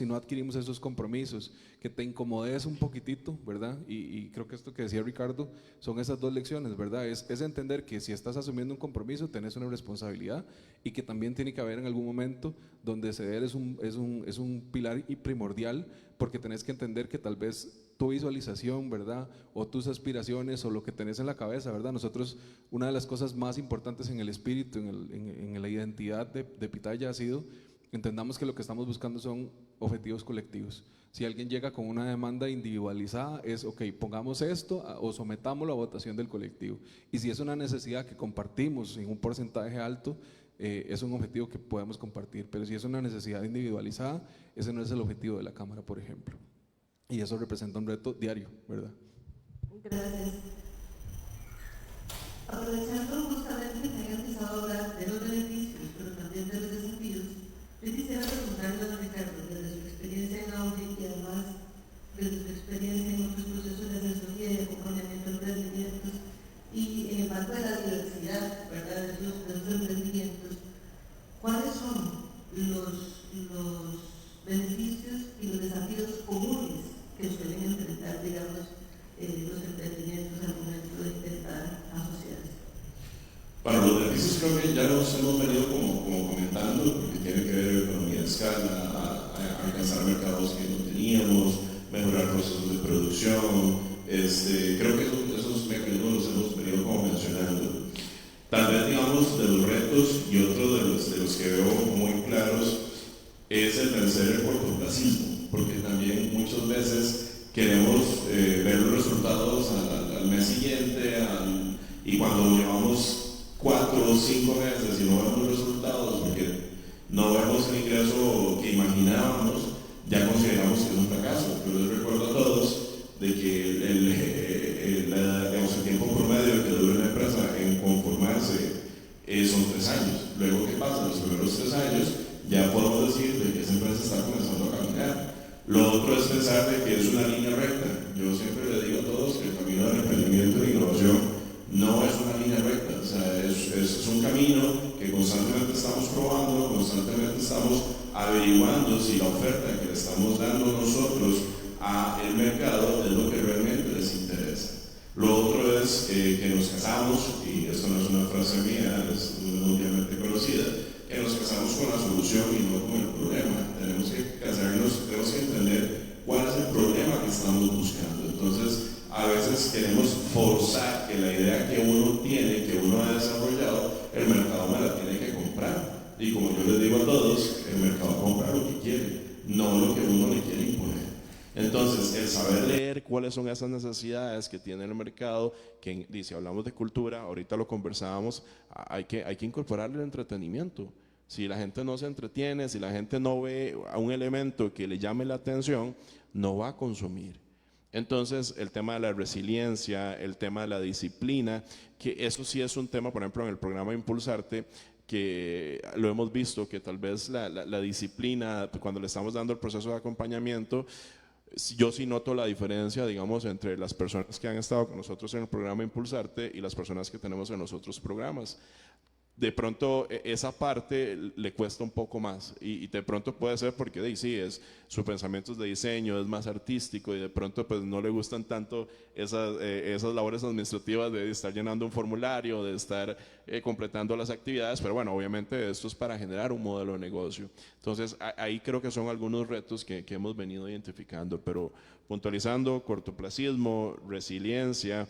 no adquirimos esos compromisos, que te incomodes un poquitito, ¿verdad? Y creo que esto que decía Ricardo son esas dos lecciones, ¿verdad? Es entender que si estás asumiendo un compromiso, tenés una responsabilidad, y que también tiene que haber en algún momento donde ceder es un pilar y primordial, porque tenés que entender que tal vez tu visualización, ¿verdad?, o tus aspiraciones o lo que tenés en la cabeza, ¿verdad? Nosotros, una de las cosas más importantes en el espíritu, en la identidad de Pitaya ha sido, entendamos que lo que estamos buscando son objetivos colectivos. Si alguien llega con una demanda individualizada, es ok, pongamos esto o sometámoslo a votación del colectivo. Y si es una necesidad que compartimos en un porcentaje alto, es un objetivo que podemos compartir. Pero si es una necesidad individualizada, ese no es el objetivo de la Cámara, por ejemplo. Y eso representa un reto diario, ¿verdad? Gracias. Aprovechando justamente que han empezado a hablar de los beneficios, pero también de los desafíos, yo quisiera preguntarle a don Ricardo, desde su experiencia en Auge y además desde su experiencia en otros procesos de asesoría y acompañamiento de emprendimientos y en el marco de la diversidad, ¿verdad?, de esos emprendimientos, ¿cuáles son los beneficios y los desafíos comunes que suelen enfrentar, digamos, los emprendimientos al momento de intentar asociarse? Para los beneficios creo que ya los hemos venido como comentando, porque tiene que ver con economía de escala, a alcanzar mercados que no teníamos, mejorar procesos de producción. Creo que esos mecanismos los hemos venido como mencionando. Tal vez, digamos, de los retos, y otro de los que veo muy claros es el vencer el cortoplacismo, porque también muchas veces queremos ver los resultados al mes siguiente, y cuando llevamos 4 o 5 meses y no vemos resultados porque no vemos el ingreso que imaginábamos, ya consideramos que es un fracaso. Pero les recuerdo a todos de que el tiempo promedio que dura una empresa en conformarse son 3 años. Luego, ¿qué pasa? Los primeros 3 años ya podemos decir de que esa empresa está comenzando a caminar. Lo otro es pensar de que es una línea recta. Yo siempre le digo a todos que el camino del emprendimiento e innovación no es una línea recta, o sea, es un camino que constantemente estamos probando, constantemente estamos averiguando si la oferta que le estamos dando nosotros al mercado es lo que realmente les interesa. Lo otro es que nos casamos, y esto no es una frase mía, es mundialmente conocida, que nos casamos con la solución y no con el problema. Tenemos que casarnos, tenemos que entender cuál es el problema que estamos buscando. Entonces, a veces queremos forzar que la idea que uno tiene, que uno ha desarrollado, el mercado me la tiene que comprar. Y como yo les digo a todos, el mercado compra lo que quiere, no lo que uno le quiere imponer. Entonces, el saber leer cuáles son esas necesidades que tiene el mercado, que dice, hablamos de cultura, ahorita lo conversábamos, hay que incorporar el entretenimiento. Si la gente no se entretiene, si la gente no ve a un elemento que le llame la atención, no va a consumir. Entonces, el tema de la resiliencia, el tema de la disciplina, que eso sí es un tema, por ejemplo, en el programa Impulsarte, que lo hemos visto, que tal vez la disciplina, cuando le estamos dando el proceso de acompañamiento, yo sí noto la diferencia, digamos, entre las personas que han estado con nosotros en el programa Impulsarte y las personas que tenemos en los otros programas. De pronto esa parte le cuesta un poco más y de pronto puede ser porque sí, su pensamiento es de diseño, es más artístico y de pronto pues no le gustan tanto esas labores administrativas de estar llenando un formulario, de estar completando las actividades, pero bueno, obviamente esto es para generar un modelo de negocio. Entonces ahí creo que son algunos retos que hemos venido identificando, pero puntualizando, cortoplacismo, resiliencia,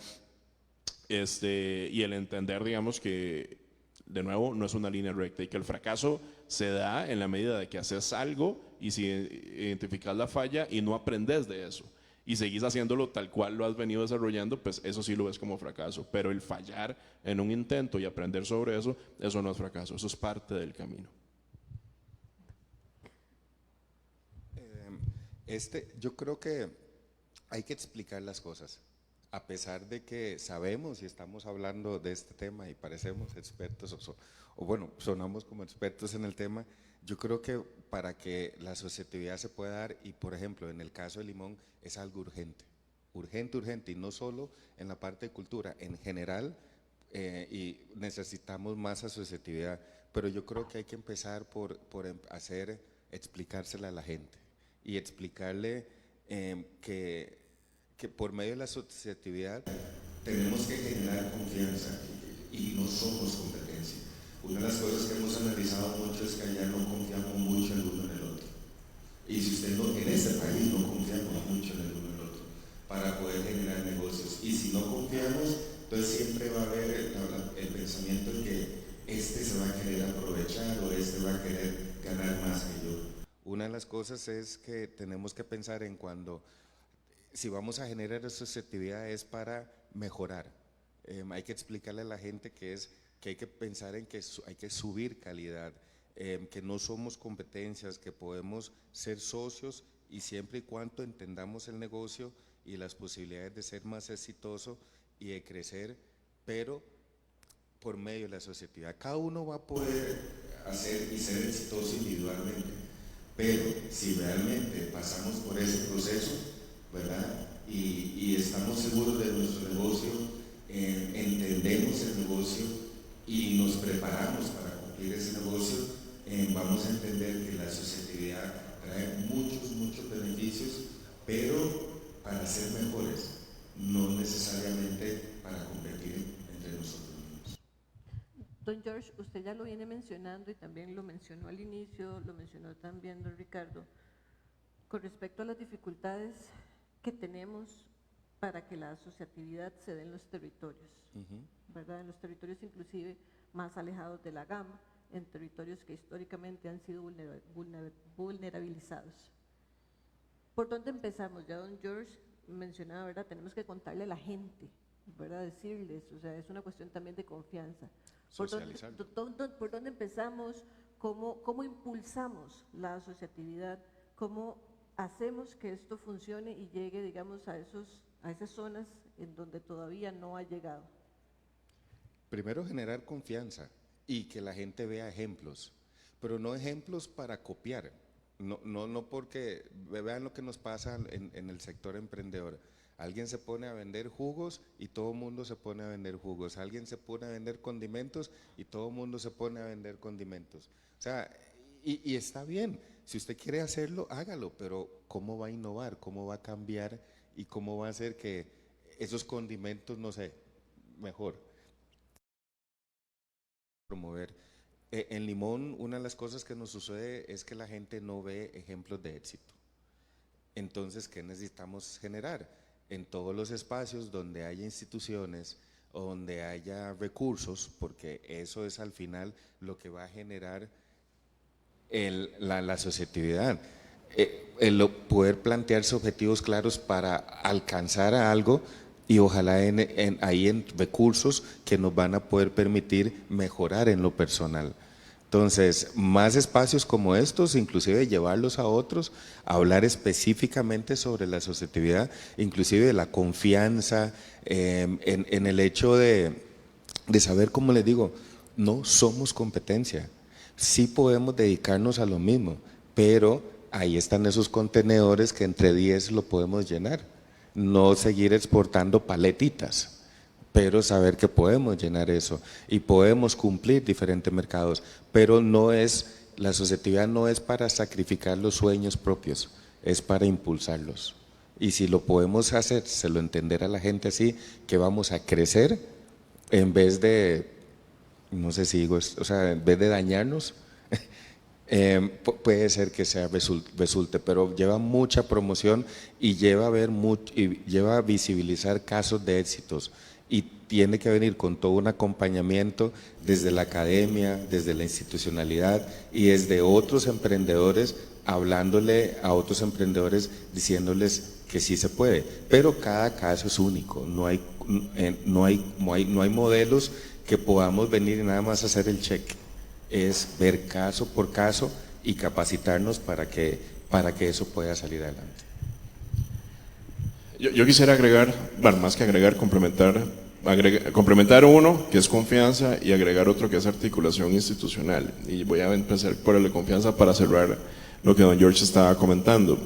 y el entender, digamos, que de nuevo, no es una línea recta y que el fracaso se da en la medida de que haces algo y si identificas la falla y no aprendes de eso y seguís haciéndolo tal cual lo has venido desarrollando, pues eso sí lo ves como fracaso. Pero el fallar en un intento y aprender sobre eso, eso no es fracaso, eso es parte del camino. Yo creo que hay que explicar las cosas. A pesar de que sabemos y estamos hablando de este tema y parecemos expertos o bueno, sonamos como expertos en el tema, yo creo que para que la asociatividad se pueda dar, y por ejemplo en el caso de Limón es algo urgente, urgente, y no solo en la parte de cultura, en general, y necesitamos más asociatividad, pero yo creo que hay que empezar por explicársela a la gente y explicarle que por medio de la asociatividad tenemos que generar confianza y no somos competencia. Una de las cosas que hemos analizado mucho es que allá no confiamos mucho el uno en el otro. Y si usted no, en este país no confiamos mucho en el uno en el otro para poder generar negocios. Y si no confiamos, entonces siempre va a haber el pensamiento de que este se va a querer aprovechar o este va a querer ganar más que yo. Una de las cosas es que tenemos que pensar en si vamos a generar asociatividad es para mejorar. Hay que explicarle a la gente que hay que pensar en que hay que subir calidad, que no somos competencias, que podemos ser socios y siempre y cuando entendamos el negocio y las posibilidades de ser más exitoso y de crecer, pero por medio de la asociatividad. Cada uno va a poder hacer y ser exitoso individualmente, pero si realmente pasamos por ese proceso, ¿verdad? Y estamos seguros de nuestro negocio, entendemos el negocio y nos preparamos para cumplir ese negocio, vamos a entender que la asociatividad trae muchos beneficios, pero para ser mejores, no necesariamente para competir entre nosotros mismos. Don George, usted ya lo viene mencionando y también lo mencionó al inicio, lo mencionó también don Ricardo, con respecto a las dificultades que tenemos para que la asociatividad se dé en los territorios, ¿verdad? En los territorios inclusive más alejados de la gama, en territorios que históricamente han sido vulnerabilizados. ¿Por dónde empezamos? Ya don George mencionaba, ¿verdad? Tenemos que contarle a la gente, ¿verdad? Decirles, o sea, es una cuestión también de confianza. ¿Por dónde empezamos? ¿Cómo impulsamos la asociatividad? ¿Cómo hacemos que esto funcione y llegue, digamos, a esas zonas en donde todavía no ha llegado? Primero, generar confianza y que la gente vea ejemplos, pero no ejemplos para copiar, no porque vean lo que nos pasa en el sector emprendedor. Alguien se pone a vender jugos y todo el mundo se pone a vender jugos. Alguien se pone a vender condimentos y todo el mundo se pone a vender condimentos. O sea, y está bien, si usted quiere hacerlo, hágalo, pero ¿cómo va a innovar? ¿Cómo va a cambiar? ¿Y cómo va a hacer que esos condimentos, no sé, mejor promover? En Limón, una de las cosas que nos sucede es que la gente no ve ejemplos de éxito. Entonces, ¿qué necesitamos generar? En todos los espacios donde haya instituciones o donde haya recursos, porque eso es al final lo que va a generar la asociatividad. El poder plantearse objetivos claros para alcanzar a algo y ojalá ahí en recursos que nos van a poder permitir mejorar en lo personal. Entonces, más espacios como estos, inclusive llevarlos a otros, hablar específicamente sobre la asociatividad, inclusive de la confianza, en el hecho de saber, como les digo, no somos competencia, sí podemos dedicarnos a lo mismo, pero ahí están esos contenedores que entre 10 lo podemos llenar, no seguir exportando paletitas, pero saber que podemos llenar eso y podemos cumplir diferentes mercados, pero no es, la asociatividad no es para sacrificar los sueños propios, es para impulsarlos. Y si lo podemos hacer, se lo entender a la gente así, que vamos a crecer en vez de, no sé si digo, o sea, en vez de dañarnos, puede ser que sea resulte, pero lleva mucha promoción y lleva a visibilizar casos de éxitos. Y tiene que venir con todo un acompañamiento desde la academia, desde la institucionalidad y desde otros emprendedores, hablándole a otros emprendedores, diciéndoles que sí se puede, pero cada caso es único, no hay modelos que podamos venir y nada más hacer el cheque, es ver caso por caso y capacitarnos para que eso pueda salir adelante. Yo quisiera agregar, bueno, más que agregar, complementar uno que es confianza y agregar otro que es articulación institucional. Y voy a empezar por el de confianza para cerrar lo que don George estaba comentando.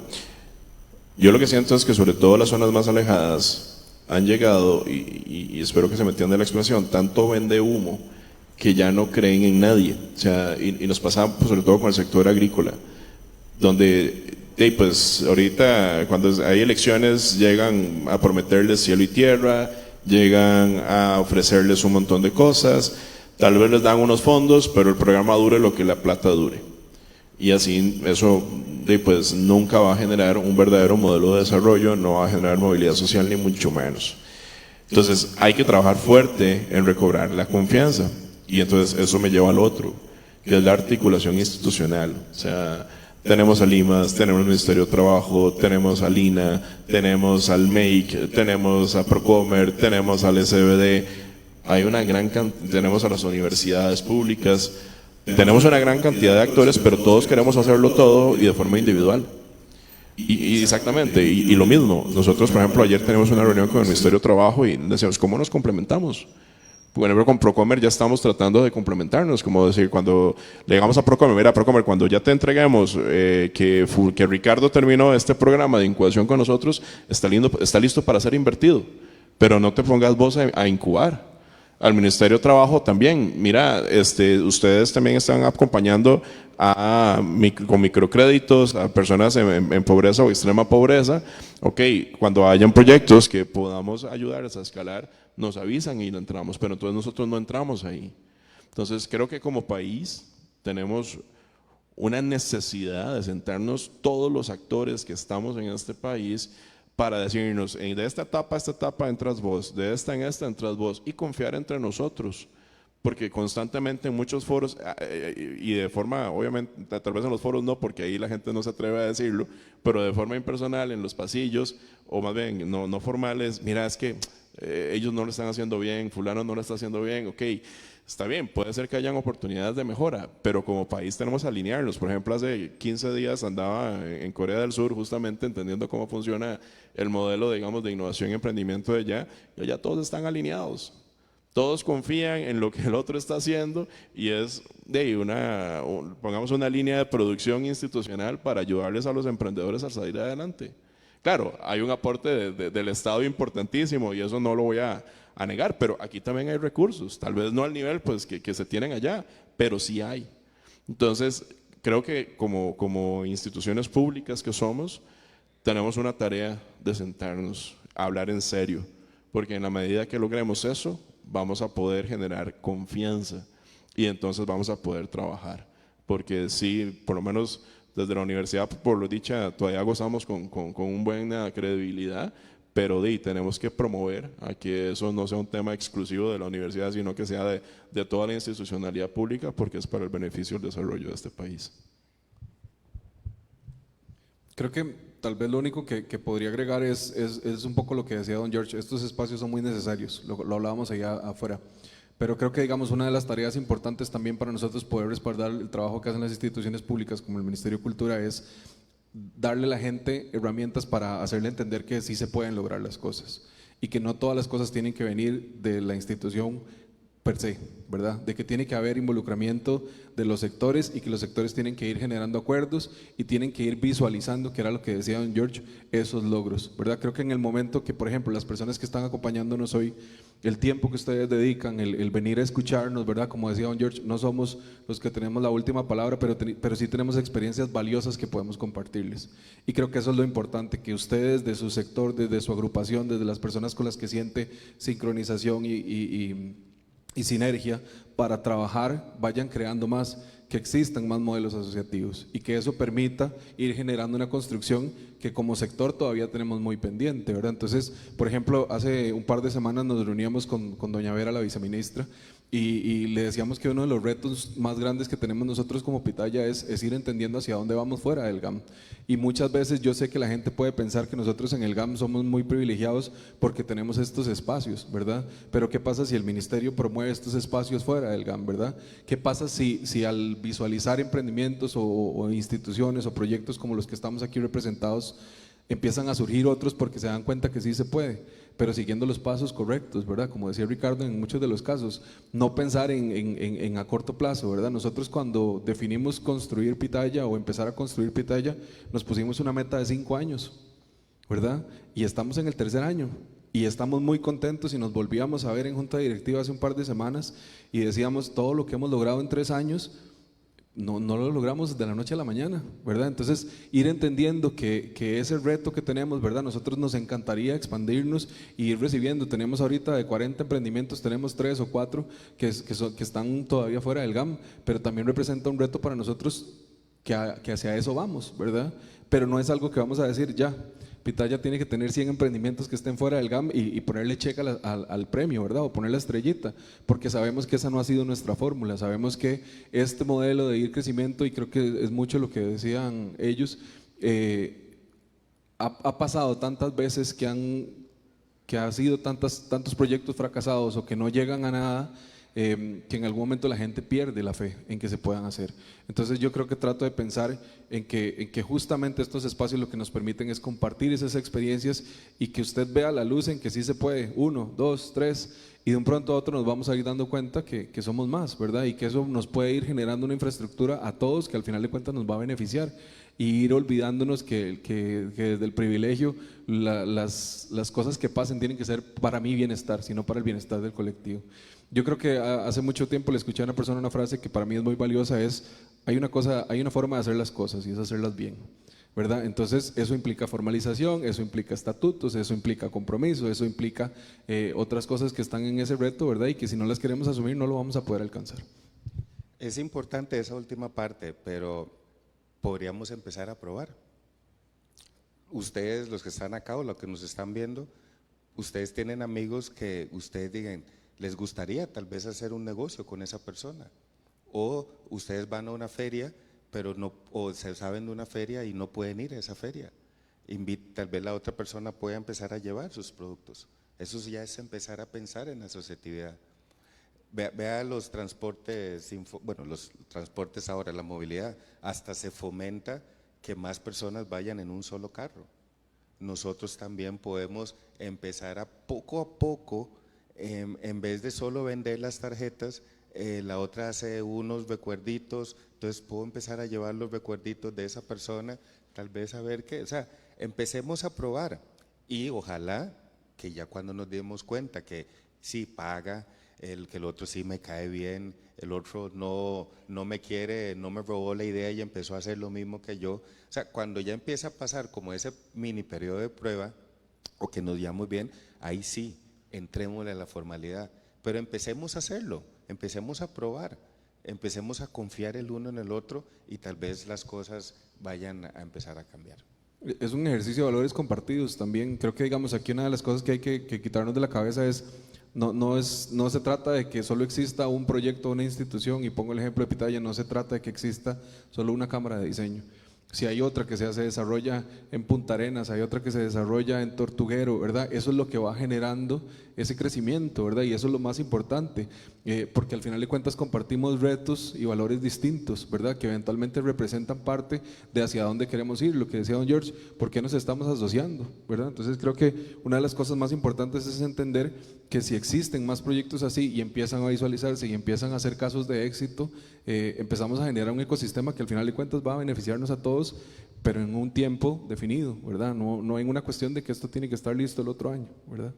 Yo lo que siento es que sobre todo las zonas más alejadas han llegado, y espero que se me entienda la expresión, tanto vende humo que ya no creen en nadie. O sea, y nos pasa pues, sobre todo con el sector agrícola, donde pues ahorita cuando hay elecciones llegan a prometerles cielo y tierra, llegan a ofrecerles un montón de cosas, tal vez les dan unos fondos, pero el programa dure lo que la plata dure. Y así eso pues nunca va a generar un verdadero modelo de desarrollo, no va a generar movilidad social ni mucho menos. Entonces hay que trabajar fuerte en recobrar la confianza y entonces eso me lleva al otro, que es la articulación institucional. O sea, tenemos a Limas, tenemos el Ministerio de Trabajo, tenemos a Lina, tenemos al MEIC, tenemos a Procomer, tenemos al SBD, hay una gran tenemos a las universidades públicas, tenemos una gran cantidad de actores, pero todos queremos hacerlo todo y de forma individual. Y exactamente, y lo mismo, nosotros por ejemplo ayer tenemos una reunión con el Ministerio de Trabajo y decíamos, ¿cómo nos complementamos? Por ejemplo, con Procomer ya estamos tratando de complementarnos, como decir, cuando le llegamos a Procomer, mira Procomer, cuando ya te entreguemos que Ricardo terminó este programa de incubación con nosotros, está listo para ser invertido, pero no te pongas vos a incubar. Al Ministerio de Trabajo también, mira, ustedes también están acompañando con microcréditos a personas en pobreza o extrema pobreza. Ok, cuando hayan proyectos que podamos ayudarles a escalar, nos avisan y no entramos, pero entonces nosotros no entramos ahí. Entonces creo que como país tenemos una necesidad de sentarnos todos los actores que estamos en este país para decirnos, de esta etapa a esta etapa entras vos, de esta en esta entras vos, y confiar entre nosotros, porque constantemente en muchos foros, y de forma, obviamente, tal vez en los foros no, porque ahí la gente no se atreve a decirlo, pero de forma impersonal, en los pasillos, o más bien no formales, mira, es que ellos no lo están haciendo bien, fulano no lo está haciendo bien, ok, está bien, puede ser que hayan oportunidades de mejora, pero como país tenemos que alinearnos. Por ejemplo, hace 15 días andaba en Corea del Sur justamente entendiendo cómo funciona el modelo, digamos, de innovación y emprendimiento de allá, y allá todos están alineados. Todos confían en lo que el otro está haciendo y es pongamos una línea de producción institucional para ayudarles a los emprendedores a salir adelante. Claro, hay un aporte del Estado importantísimo y eso no lo voy a negar, pero aquí también hay recursos, tal vez no al nivel pues, que se tienen allá, pero sí hay. Entonces, creo que como instituciones públicas que somos, tenemos una tarea de sentarnos a hablar en serio, porque en la medida que logremos eso, vamos a poder generar confianza y entonces vamos a poder trabajar, porque sí, por lo menos desde la universidad, por lo dicha, todavía gozamos con una buena credibilidad, pero tenemos que promover a que eso no sea un tema exclusivo de la universidad, sino que sea de toda la institucionalidad pública, porque es para el beneficio del desarrollo de este país. Creo que tal vez lo único que podría agregar es un poco lo que decía don George. Estos espacios son muy necesarios, lo hablábamos allá afuera. Pero creo que, digamos, una de las tareas importantes también para nosotros poder respaldar el trabajo que hacen las instituciones públicas como el Ministerio de Cultura es darle a la gente herramientas para hacerle entender que sí se pueden lograr las cosas y que no todas las cosas tienen que venir de la institución per se, ¿verdad? De que tiene que haber involucramiento de los sectores y que los sectores tienen que ir generando acuerdos y tienen que ir visualizando, que era lo que decía don George, esos logros, ¿verdad? Creo que en el momento que, por ejemplo, las personas que están acompañándonos hoy, el tiempo que ustedes dedican, el venir a escucharnos, ¿verdad? Como decía don George, no somos los que tenemos la última palabra, pero sí tenemos experiencias valiosas que podemos compartirles. Y creo que eso es lo importante, que ustedes de su sector, desde su agrupación, desde las personas con las que siente sincronización y sinergia para trabajar, vayan creando más, que existan más modelos asociativos y que eso permita ir generando una construcción que como sector todavía tenemos muy pendiente, ¿verdad? Entonces, por ejemplo, hace un par de semanas nos reuníamos con doña Vera, la viceministra, y le decíamos que uno de los retos más grandes que tenemos nosotros como Pitaya es ir entendiendo hacia dónde vamos fuera del GAM. Y muchas veces yo sé que la gente puede pensar que nosotros en el GAM somos muy privilegiados porque tenemos estos espacios, ¿verdad? Pero ¿qué pasa si el ministerio promueve estos espacios fuera del GAM, ¿verdad? ¿Qué pasa si al visualizar emprendimientos o instituciones o proyectos como los que estamos aquí representados, empiezan a surgir otros porque se dan cuenta que sí se puede, pero siguiendo los pasos correctos, ¿verdad? Como decía Ricardo, en muchos de los casos, no pensar en a corto plazo, ¿verdad? Nosotros cuando definimos construir Pitaya o empezar a construir Pitaya, nos pusimos una meta de 5 años, ¿verdad? Y estamos en el 3er año. Y estamos muy contentos y nos volvíamos a ver en junta directiva hace un par de semanas y decíamos todo lo que hemos logrado en 3 años, no lo logramos de la noche a la mañana, ¿verdad? Entonces, ir entendiendo que ese reto que tenemos, ¿verdad? Nosotros nos encantaría expandirnos y ir recibiendo. Tenemos ahorita de 40 emprendimientos, tenemos 3 o 4 que están todavía fuera del GAM, pero también representa un reto para nosotros que hacia eso vamos, ¿verdad? Pero no es algo que vamos a decir ya. Pitaya tiene que tener 100 emprendimientos que estén fuera del GAM y ponerle check al premio, ¿verdad? O poner la estrellita, porque sabemos que esa no ha sido nuestra fórmula, sabemos que este modelo de ir crecimiento, y creo que es mucho lo que decían ellos, ha pasado tantas veces que ha sido tantos proyectos fracasados o que no llegan a nada, que en algún momento la gente pierde la fe en que se puedan hacer. Entonces yo creo que trato de pensar en que justamente estos espacios lo que nos permiten es compartir esas experiencias y que usted vea la luz en que sí se puede, 1, 2, 3, y de un pronto a otro nos vamos a ir dando cuenta que somos más, ¿verdad? Y que eso nos puede ir generando una infraestructura a todos que al final de cuentas nos va a beneficiar, y ir olvidándonos que desde el privilegio las cosas que pasen tienen que ser para mi bienestar, sino para el bienestar del colectivo. Yo creo que hace mucho tiempo le escuché a una persona una frase que para mí es muy valiosa, hay una forma de hacer las cosas y es hacerlas bien, ¿verdad? Entonces eso implica formalización, eso implica estatutos, eso implica compromiso, eso implica otras cosas que están en ese reto, ¿verdad? Y que si no las queremos asumir no lo vamos a poder alcanzar. Es importante esa última parte, pero podríamos empezar a probar. Ustedes, los que están acá o los que nos están viendo, ustedes tienen amigos que ustedes digan, les gustaría tal vez hacer un negocio con esa persona, o ustedes van a una feria pero no, o se saben de una feria y no pueden ir a esa feria, tal vez la otra persona pueda empezar a llevar sus productos. Eso ya es empezar a pensar en la asociatividad. Vea los transportes, bueno, los transportes ahora, la movilidad, hasta se fomenta que más personas vayan en un solo carro. Nosotros también podemos empezar a poco, en vez de solo vender las tarjetas, la otra hace unos recuerditos, entonces puedo empezar a llevar los recuerditos de esa persona, tal vez a ver qué, o sea, empecemos a probar y ojalá que ya cuando nos demos cuenta que sí paga, que el otro sí me cae bien, el otro no me quiere, no me robó la idea y empezó a hacer lo mismo que yo. O sea, cuando ya empieza a pasar como ese mini periodo de prueba o que nos llevamos bien, ahí sí, entrémosle a la formalidad. Pero empecemos a hacerlo, empecemos a probar, empecemos a confiar el uno en el otro y tal vez las cosas vayan a empezar a cambiar. Es un ejercicio de valores compartidos también. Creo que, digamos, aquí una de las cosas que hay que quitarnos de la cabeza es no se trata de que solo exista un proyecto, una institución, y pongo el ejemplo de Pitaya, no se trata de que exista solo una cámara de diseño. Si hay otra que se desarrolla en Punta Arenas, hay otra que se desarrolla en Tortuguero, ¿verdad? Eso es lo que va generando ese crecimiento, ¿verdad? Y eso es lo más importante, porque al final de cuentas compartimos retos y valores distintos, ¿verdad? Que eventualmente representan parte de hacia dónde queremos ir, lo que decía don George, ¿por qué nos estamos asociando, ¿verdad? Entonces creo que una de las cosas más importantes es entender que si existen más proyectos así y empiezan a visualizarse y empiezan a hacer casos de éxito, empezamos a generar un ecosistema que al final de cuentas va a beneficiarnos a todos, pero en un tiempo definido, ¿verdad? No en una cuestión de que esto tiene que estar listo el otro año, ¿verdad?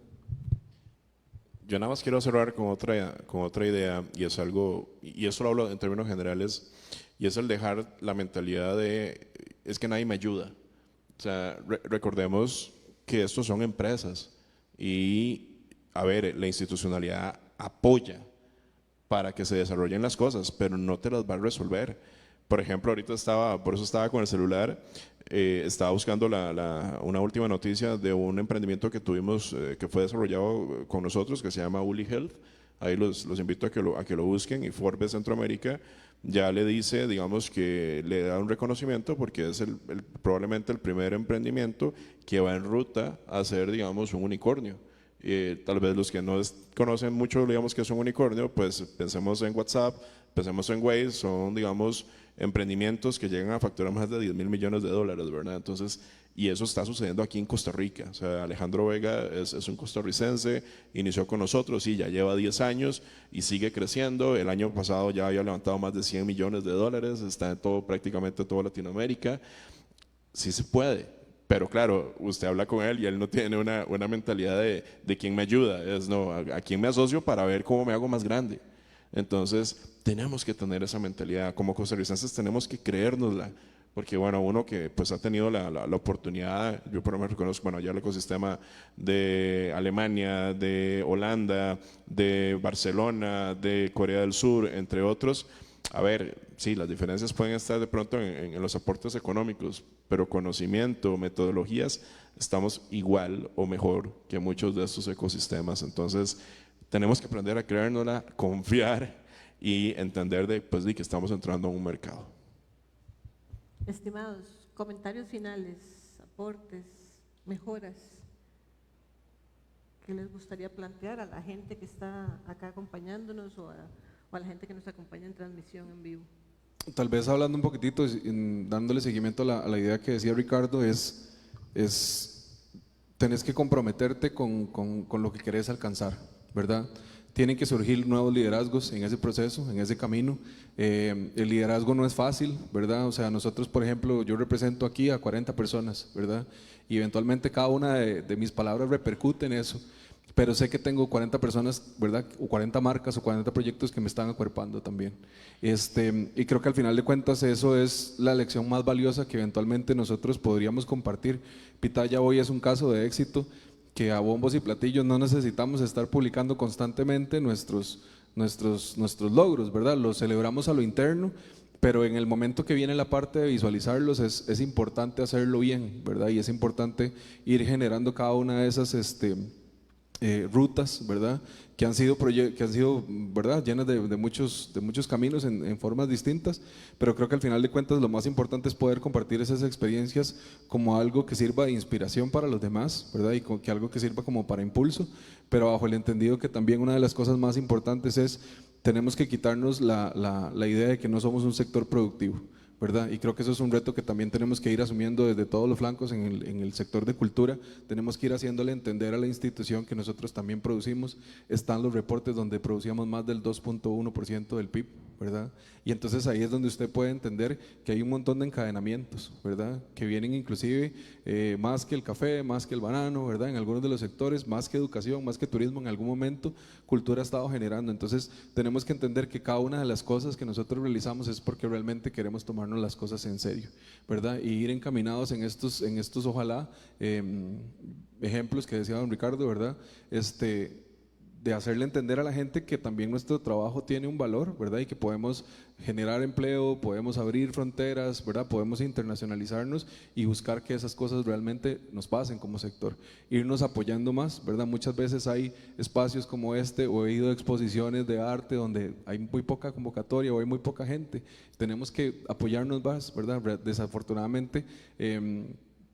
Yo nada más quiero cerrar con otra idea, y es algo, y eso lo hablo en términos generales, y es el dejar la mentalidad de, es que nadie me ayuda. O sea, recordemos que estos son empresas y, a ver, la institucionalidad apoya para que se desarrollen las cosas, pero no te las va a resolver. Por ejemplo, ahorita por eso estaba con el celular, estaba buscando una última noticia de un emprendimiento que tuvimos, que fue desarrollado con nosotros, que se llama Uli Health. Ahí los invito a que lo busquen, y Forbes Centroamérica ya le dice, digamos, que le da un reconocimiento porque es probablemente el primer emprendimiento que va en ruta a ser, digamos, un unicornio. Tal vez los que no conocen mucho, digamos, que es un unicornio, pues pensemos en WhatsApp, pensemos en Waze, son, digamos, emprendimientos que llegan a facturar más de 10 mil millones de dólares, ¿verdad? Entonces, y eso está sucediendo aquí en Costa Rica. O sea, Alejandro Vega es un costarricense, inició con nosotros y ya lleva 10 años y sigue creciendo. El año pasado ya había levantado más de 100 millones de dólares, está en prácticamente toda Latinoamérica. Sí se puede, pero claro, usted habla con él y él no tiene una mentalidad de quién me ayuda, es no, a quién me asocio para ver cómo me hago más grande. Entonces, tenemos que tener esa mentalidad, como costarricenses tenemos que creérnosla, porque bueno, uno que pues ha tenido la oportunidad, yo por lo menos reconozco, bueno, ya el ecosistema de Alemania, de Holanda, de Barcelona, de Corea del Sur, entre otros. A ver, sí, las diferencias pueden estar de pronto en los aportes económicos, pero conocimiento, metodologías, estamos igual o mejor que muchos de estos ecosistemas. Entonces, tenemos que aprender a creérnosla, confiar y entender de que estamos entrando a un mercado. Estimados, comentarios finales, aportes, mejoras que les gustaría plantear a la gente que está acá acompañándonos o a la gente que nos acompaña en transmisión en vivo. Tal vez hablando un poquitito, dándole seguimiento a la idea que decía Ricardo, tenés que comprometerte con lo que querés alcanzar, ¿verdad? Tienen que surgir nuevos liderazgos en ese proceso, en ese camino. El liderazgo no es fácil, ¿verdad? O sea, nosotros, por ejemplo, yo represento aquí a 40 personas, ¿verdad? Y eventualmente cada una de mis palabras repercute en eso. Pero sé que tengo 40 personas, ¿verdad? O 40 marcas o 40 proyectos que me están acuerpando también. Y creo que al final de cuentas eso es la lección más valiosa que eventualmente nosotros podríamos compartir. Pitaya hoy es un caso de éxito, que a bombos y platillos no necesitamos estar publicando constantemente nuestros logros, ¿verdad? Los celebramos a lo interno, pero en el momento que viene la parte de visualizarlos es importante hacerlo bien, ¿verdad? Y es importante ir generando cada una de esas rutas, ¿verdad? Que han sido, ¿verdad? Llenas de muchos caminos en formas distintas, pero creo que al final de cuentas lo más importante es poder compartir esas experiencias como algo que sirva de inspiración para los demás, ¿verdad? Y que algo que sirva como para impulso, pero bajo el entendido que también una de las cosas más importantes es tenemos que quitarnos la idea de que no somos un sector productivo, ¿verdad? Y creo que eso es un reto que también tenemos que ir asumiendo desde todos los flancos en el sector de cultura. Tenemos que ir haciéndole entender a la institución que nosotros también producimos. Están los reportes donde producíamos más del 2.1% del PIB, ¿verdad? Y entonces ahí es donde usted puede entender que hay un montón de encadenamientos, ¿verdad? Que vienen inclusive más que el café, más que el banano, ¿verdad? En algunos de los sectores, más que educación, más que turismo, en algún momento cultura ha estado generando. Entonces tenemos que entender que cada una de las cosas que nosotros realizamos es porque realmente queremos tomarnos las cosas en serio, ¿verdad? Y ir encaminados en estos ojalá, ejemplos que decía don Ricardo, ¿verdad? De hacerle entender a la gente que también nuestro trabajo tiene un valor, ¿verdad? Y que podemos generar empleo, podemos abrir fronteras, ¿verdad? Podemos internacionalizarnos y buscar que esas cosas realmente nos pasen como sector. Irnos apoyando más, ¿verdad? Muchas veces hay espacios como este, o he ido a exposiciones de arte donde hay muy poca convocatoria o hay muy poca gente. Tenemos que apoyarnos más, ¿verdad? Desafortunadamente,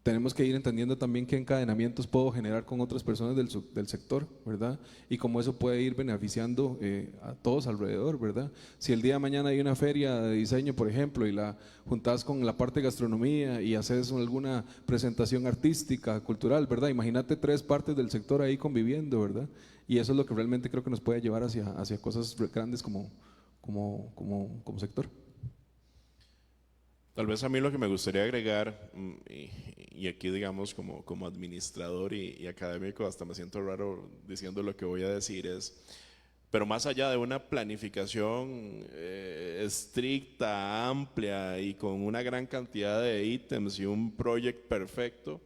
tenemos que ir entendiendo también qué encadenamientos puedo generar con otras personas del sector, ¿verdad? Y cómo eso puede ir beneficiando a todos alrededor, ¿verdad? Si el día de mañana hay una feria de diseño, por ejemplo, y la juntás con la parte de gastronomía y haces alguna presentación artística, cultural, ¿verdad? Imagínate 3 partes del sector ahí conviviendo, ¿verdad? Y eso es lo que realmente creo que nos puede llevar hacia cosas grandes como sector. Tal vez a mí lo que me gustaría agregar, y aquí digamos como administrador y académico, hasta me siento raro diciendo lo que voy a decir, pero más allá de una planificación estricta, amplia y con una gran cantidad de ítems y un proyecto perfecto,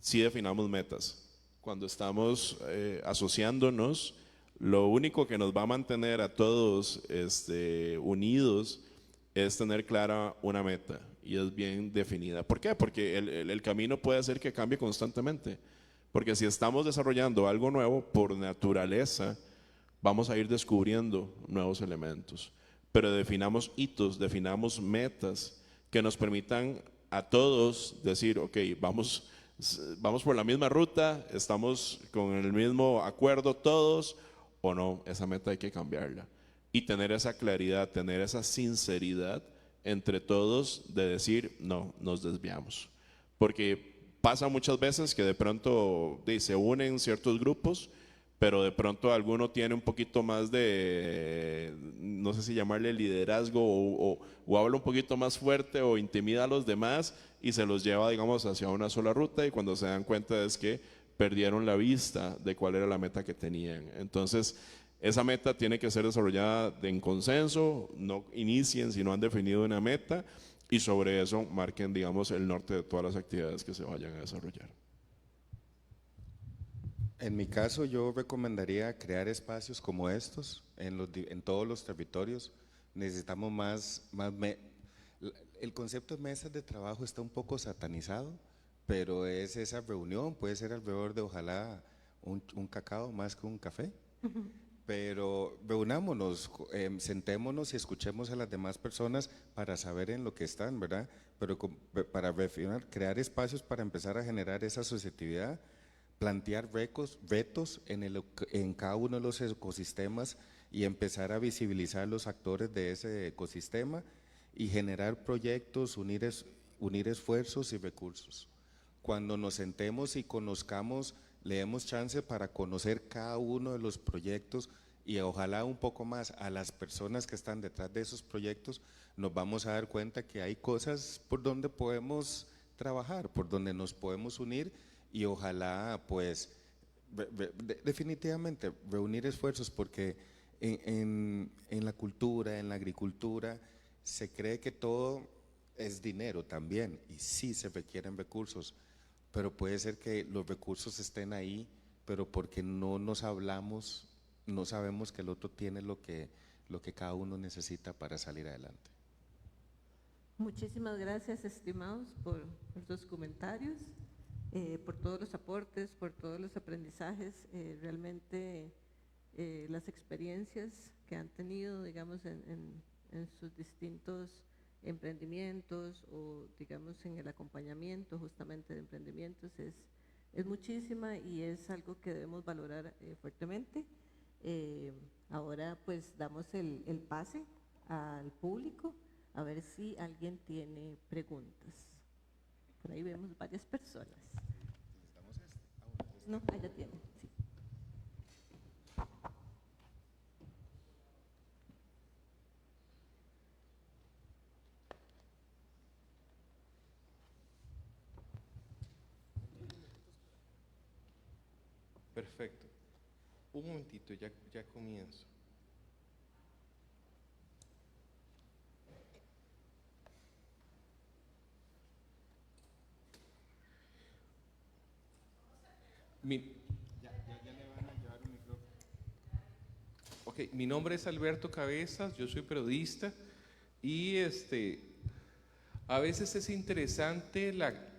sí definamos metas. Cuando estamos asociándonos, lo único que nos va a mantener a todos unidos es tener clara una meta y es bien definida. ¿Por qué? Porque el camino puede hacer que cambie constantemente. Porque si estamos desarrollando algo nuevo, por naturaleza, vamos a ir descubriendo nuevos elementos. Pero definamos hitos, definamos metas que nos permitan a todos decir, ok, vamos por la misma ruta, estamos con el mismo acuerdo todos, o no, esa meta hay que cambiarla. Y tener esa claridad, tener esa sinceridad entre todos de decir, no, nos desviamos. Porque pasa muchas veces que de pronto se unen ciertos grupos, pero de pronto alguno tiene un poquito más de, no sé si llamarle liderazgo, o habla un poquito más fuerte o intimida a los demás y se los lleva, digamos, hacia una sola ruta, y cuando se dan cuenta es que perdieron la vista de cuál era la meta que tenían. Entonces, esa meta tiene que ser desarrollada en consenso, no inicien si no han definido una meta, y sobre eso marquen, digamos, el norte de todas las actividades que se vayan a desarrollar. En mi caso, yo recomendaría crear espacios como estos en todos los territorios. Necesitamos el concepto de mesas de trabajo está un poco satanizado, pero es esa reunión, puede ser alrededor de ojalá un cacao más que un café. Pero reunámonos, sentémonos y escuchemos a las demás personas para saber en lo que están, ¿verdad? Pero para refinar, crear espacios para empezar a generar esa asociatividad, plantear retos en cada uno de los ecosistemas y empezar a visibilizar los actores de ese ecosistema y generar proyectos, unir esfuerzos y recursos. Cuando nos sentemos y conozcamos, le demos chance para conocer cada uno de los proyectos y ojalá un poco más a las personas que están detrás de esos proyectos, nos vamos a dar cuenta que hay cosas por donde podemos trabajar, por donde nos podemos unir, y ojalá pues definitivamente reunir esfuerzos, porque en la cultura, en la agricultura, se cree que todo es dinero también, y sí se requieren recursos, pero puede ser que los recursos estén ahí, pero porque no nos hablamos, no sabemos que el otro tiene lo que cada uno necesita para salir adelante. Muchísimas gracias, estimados, por sus comentarios, por todos los aportes, por todos los aprendizajes. Realmente las experiencias que han tenido, digamos, en sus distintos emprendimientos, o digamos en el acompañamiento justamente de emprendimientos, es muchísima, y es algo que debemos valorar fuertemente. Ahora pues damos el pase al público a ver si alguien tiene preguntas. Por ahí vemos varias personas. No, allá tiene, sí. Perfecto. Un momentito, ya comienzo. Mi nombre es Alberto Cabezas, yo soy periodista y a veces es interesante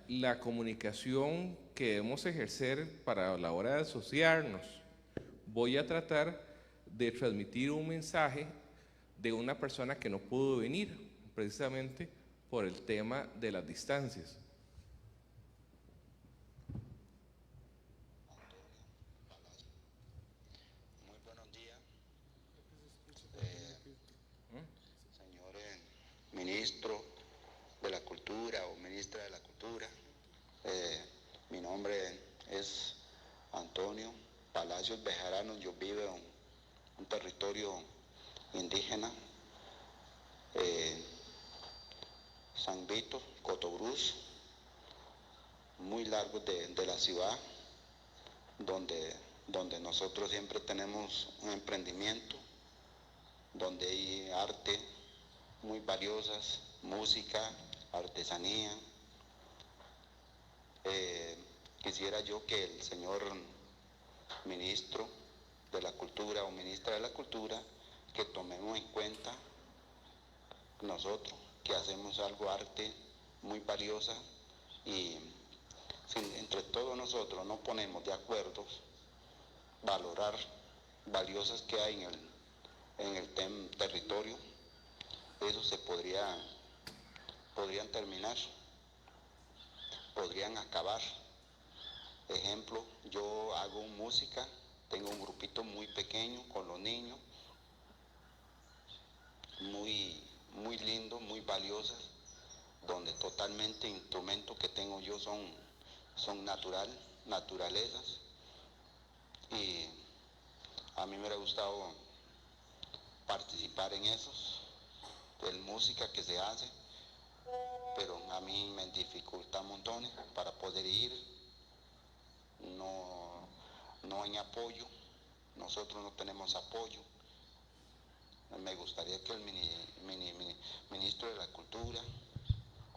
la comunicación que debemos ejercer para la hora de asociarnos. Voy a tratar de transmitir un mensaje de una persona que no pudo venir, precisamente por el tema de las distancias. Muy buenos días, señor ministro de la Cultura o ministra de la Cultura. Mi nombre es Antonio Palacios Bejarano. Yo vivo en un territorio indígena, San Vito, Cotobruz, muy largo de la ciudad, donde nosotros siempre tenemos un emprendimiento, donde hay arte muy valiosas, música, artesanía. Quisiera yo que el señor ministro de la Cultura o ministra de la Cultura, que tomemos en cuenta nosotros que hacemos algo arte muy valiosa, y si entre todos nosotros no ponemos de acuerdo valorar valiosas que hay en el territorio, eso se podrían terminar, podrían acabar. Ejemplo, yo hago música, tengo un grupito muy pequeño con los niños, muy lindo, muy valiosas, donde totalmente instrumentos que tengo yo son naturalezas, y a mí me hubiera gustado participar en esos, en música que se hace, pero a mí me dificulta montones para poder ir, no hay apoyo, nosotros no tenemos apoyo. Me gustaría que el ministro de la Cultura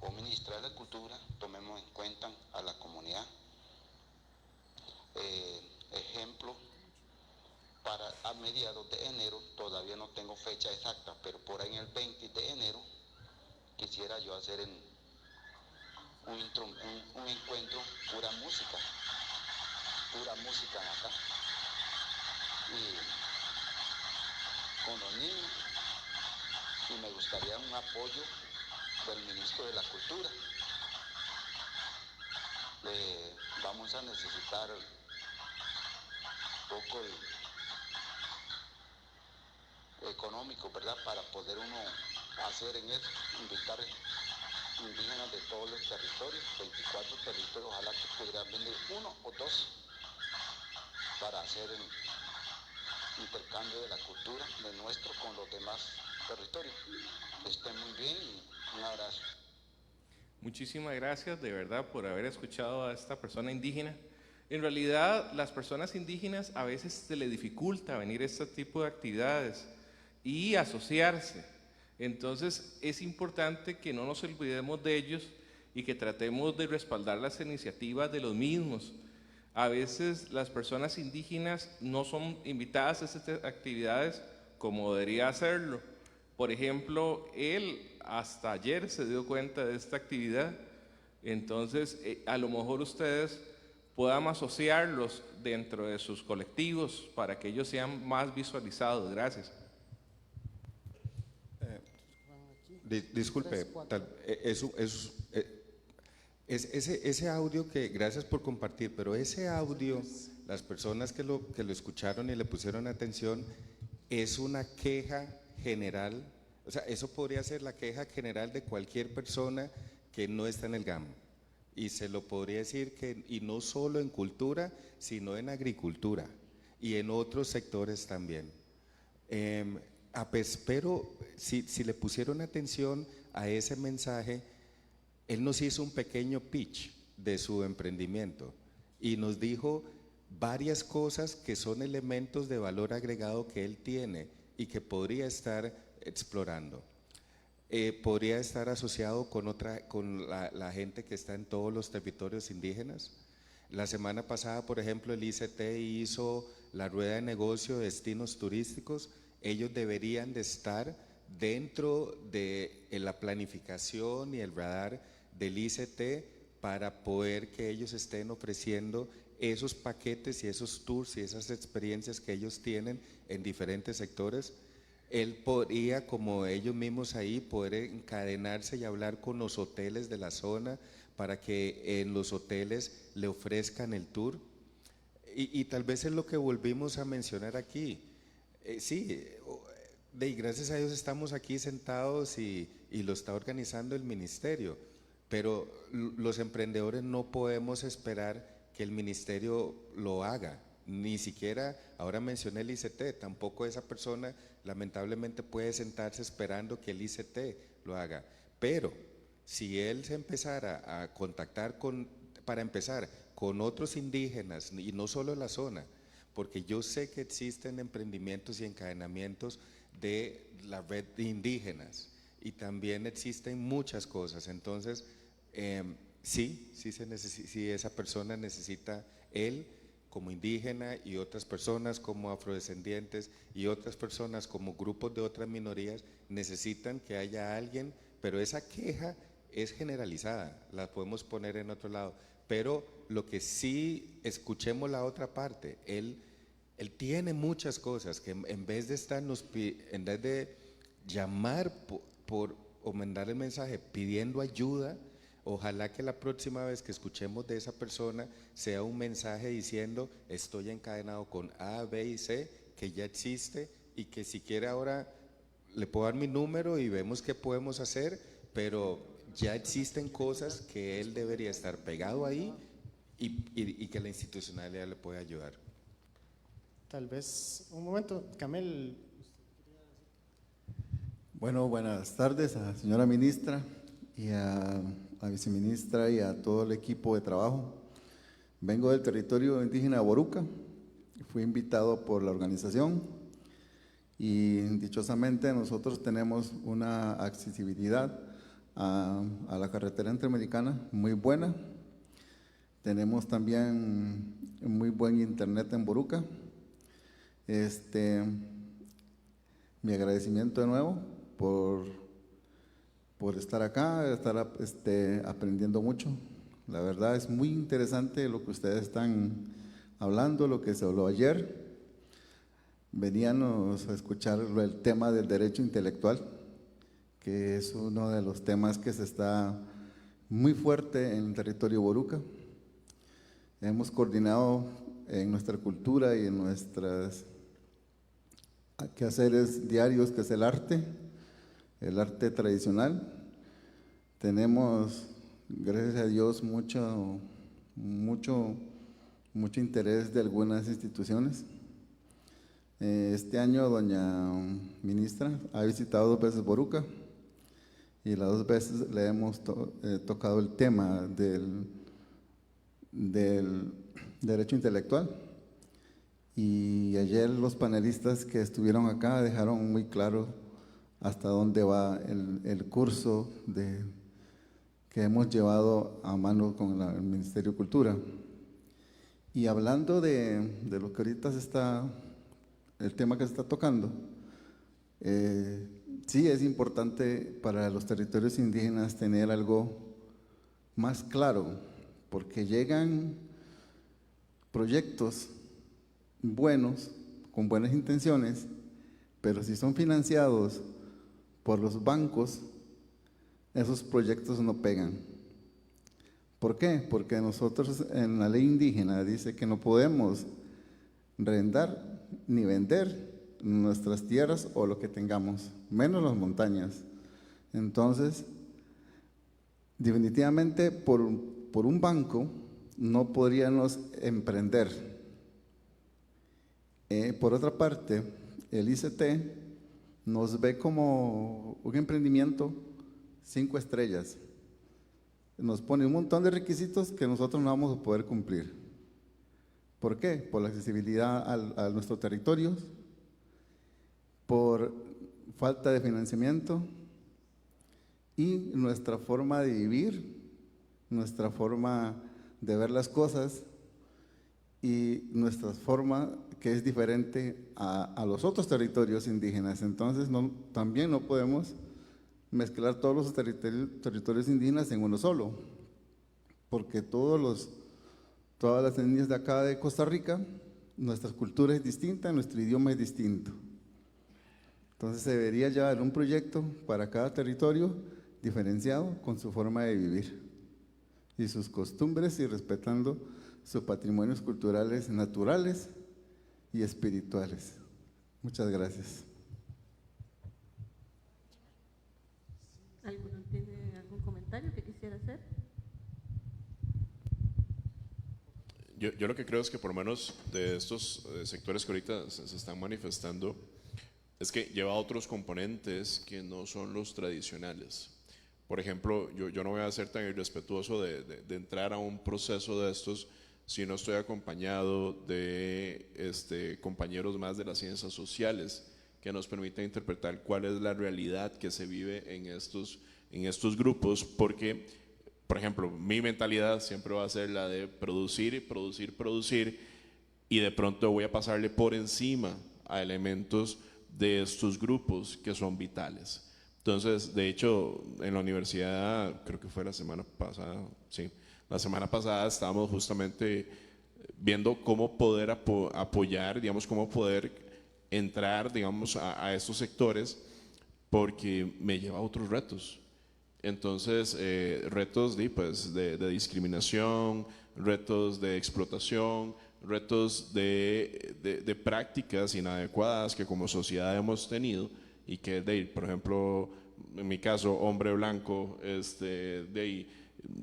o ministra de la Cultura tomemos en cuenta a la comunidad. Ejemplo, a mediados de enero, todavía no tengo fecha exacta, pero por ahí en el 20 de enero quisiera yo hacer un encuentro pura música acá, y con los niños, y me gustaría un apoyo del ministro de la Cultura. Vamos a necesitar poco económico, ¿verdad?, para poder uno hacer en esto, invitar indígenas de todos los territorios, 24 territorios, ojalá que pudieran venir 1 o 2 para hacer el intercambio de la cultura de nuestro con los demás territorios. Estén muy bien y un abrazo. Muchísimas gracias de verdad por haber escuchado a esta persona indígena. En realidad, las personas indígenas a veces se les dificulta venir a este tipo de actividades y asociarse. Entonces, es importante que no nos olvidemos de ellos y que tratemos de respaldar las iniciativas de los mismos. A veces las personas indígenas no son invitadas a estas actividades como debería hacerlo. Por ejemplo, él hasta ayer se dio cuenta de esta actividad, entonces a lo mejor ustedes puedan asociarlos dentro de sus colectivos para que ellos sean más visualizados. Gracias. Disculpe, ese audio que, gracias por compartir, pero ese audio, las personas que lo escucharon y le pusieron atención, es una queja general O sea, eso podría ser la queja general de cualquier persona que no está en el GAM. Y se lo podría decir que, y no solo en cultura, sino en agricultura y en otros sectores también. Pero si le pusieron atención a ese mensaje, él nos hizo un pequeño pitch de su emprendimiento y nos dijo varias cosas que son elementos de valor agregado que él tiene y que podría estar explorando. Podría estar asociado con la gente que está en todos los territorios indígenas. La semana pasada, por ejemplo, el ICT hizo la rueda de negocio de destinos turísticos. Ellos deberían de estar dentro de la planificación y el radar del ICT para poder que ellos estén ofreciendo esos paquetes y esos tours y esas experiencias que ellos tienen en diferentes sectores. Él podría, como ellos mismos ahí, poder encadenarse y hablar con los hoteles de la zona para que en los hoteles le ofrezcan el tour. Y tal vez es lo que volvimos a mencionar aquí. Gracias a Dios estamos aquí sentados y lo está organizando el ministerio, pero los emprendedores no podemos esperar que el ministerio lo haga. Ni siquiera, ahora mencioné el ICT, tampoco esa persona lamentablemente puede sentarse esperando que el ICT lo haga. Pero si él se empezara a contactar para empezar con otros indígenas, y no solo en la zona, porque yo sé que existen emprendimientos y encadenamientos de la red de indígenas y también existen muchas cosas. Entonces, sí esa persona necesita él como indígena y otras personas como afrodescendientes y otras personas como grupos de otras minorías necesitan que haya alguien, pero esa queja es generalizada, la podemos poner en otro lado, pero lo que sí, escuchemos la otra parte, él tiene muchas cosas que en vez de llamar o mandar el mensaje pidiendo ayuda, ojalá que la próxima vez que escuchemos de esa persona sea un mensaje diciendo estoy encadenado con A, B y C, que ya existe y que si quiere ahora le puedo dar mi número y vemos qué podemos hacer, pero ya existen cosas que él debería estar pegado ahí y que la institucionalidad le puede ayudar. Tal vez, un momento, Camel. Bueno, buenas tardes a la señora ministra y a la viceministra y a todo el equipo de trabajo. Vengo del territorio indígena Boruca, fui invitado por la organización y dichosamente nosotros tenemos una accesibilidad a la carretera interamericana muy buena. Tenemos también muy buen internet en Boruca. Mi agradecimiento de nuevo por estar acá, estar aprendiendo mucho. La verdad es muy interesante lo que ustedes están hablando, lo que se habló ayer. Veníamos a escuchar el tema del derecho intelectual, que es uno de los temas que se está muy fuerte en el territorio Boruca. Hemos coordinado en nuestra cultura y en nuestras quehaceres diarios, que es el arte tradicional. Tenemos, gracias a Dios, mucho interés de algunas instituciones. Este año doña ministra ha visitado 2 veces Boruca y las 2 veces le hemos tocado el tema del derecho intelectual. Y ayer los panelistas que estuvieron acá dejaron muy claro hasta dónde va el curso que hemos llevado a mano con el Ministerio de Cultura. Y hablando de lo que ahorita el tema que se está tocando, sí es importante para los territorios indígenas tener algo más claro, porque llegan proyectos buenos, con buenas intenciones, pero si son financiados por los bancos, esos proyectos no pegan. ¿Por qué? Porque nosotros en la ley indígena dice que no podemos rentar ni vender nuestras tierras o lo que tengamos, menos las montañas. Entonces, definitivamente por un banco no podríamos emprender. Por otra parte, el ICT nos ve como un emprendimiento 5 estrellas. Nos pone un montón de requisitos que nosotros no vamos a poder cumplir. ¿Por qué? Por la accesibilidad a nuestros territorios, por falta de financiamiento y nuestra forma de vivir, nuestra forma de ver las cosas y nuestra forma que es diferente a los otros territorios indígenas. Entonces también no podemos mezclar todos los territorios indígenas en uno solo, porque todas las etnias de acá de Costa Rica, nuestra cultura es distinta, nuestro idioma es distinto. Entonces se debería llevar un proyecto para cada territorio diferenciado con su forma de vivir y sus costumbres y respetando sus patrimonios culturales naturales y espirituales. Muchas gracias. ¿Alguno tiene algún comentario que quisiera hacer? Yo lo que creo es que por lo menos de estos sectores que ahorita se están manifestando, es que lleva otros componentes que no son los tradicionales. Por ejemplo, yo no voy a ser tan irrespetuoso de entrar a un proceso de estos si no estoy acompañado de compañeros más de las ciencias sociales que nos permiten interpretar cuál es la realidad que se vive en estos grupos, porque, por ejemplo, mi mentalidad siempre va a ser la de producir, y de pronto voy a pasarle por encima a elementos de estos grupos que son vitales. Entonces, de hecho, en la universidad, creo que fue la semana pasada, sí, la semana pasada estábamos justamente viendo cómo poder apoyar, digamos, cómo poder entrar, digamos, a estos sectores, porque me lleva a otros retos. Entonces, retos de discriminación, retos de explotación, retos de prácticas inadecuadas que como sociedad hemos tenido y que, por ejemplo, en mi caso, hombre blanco,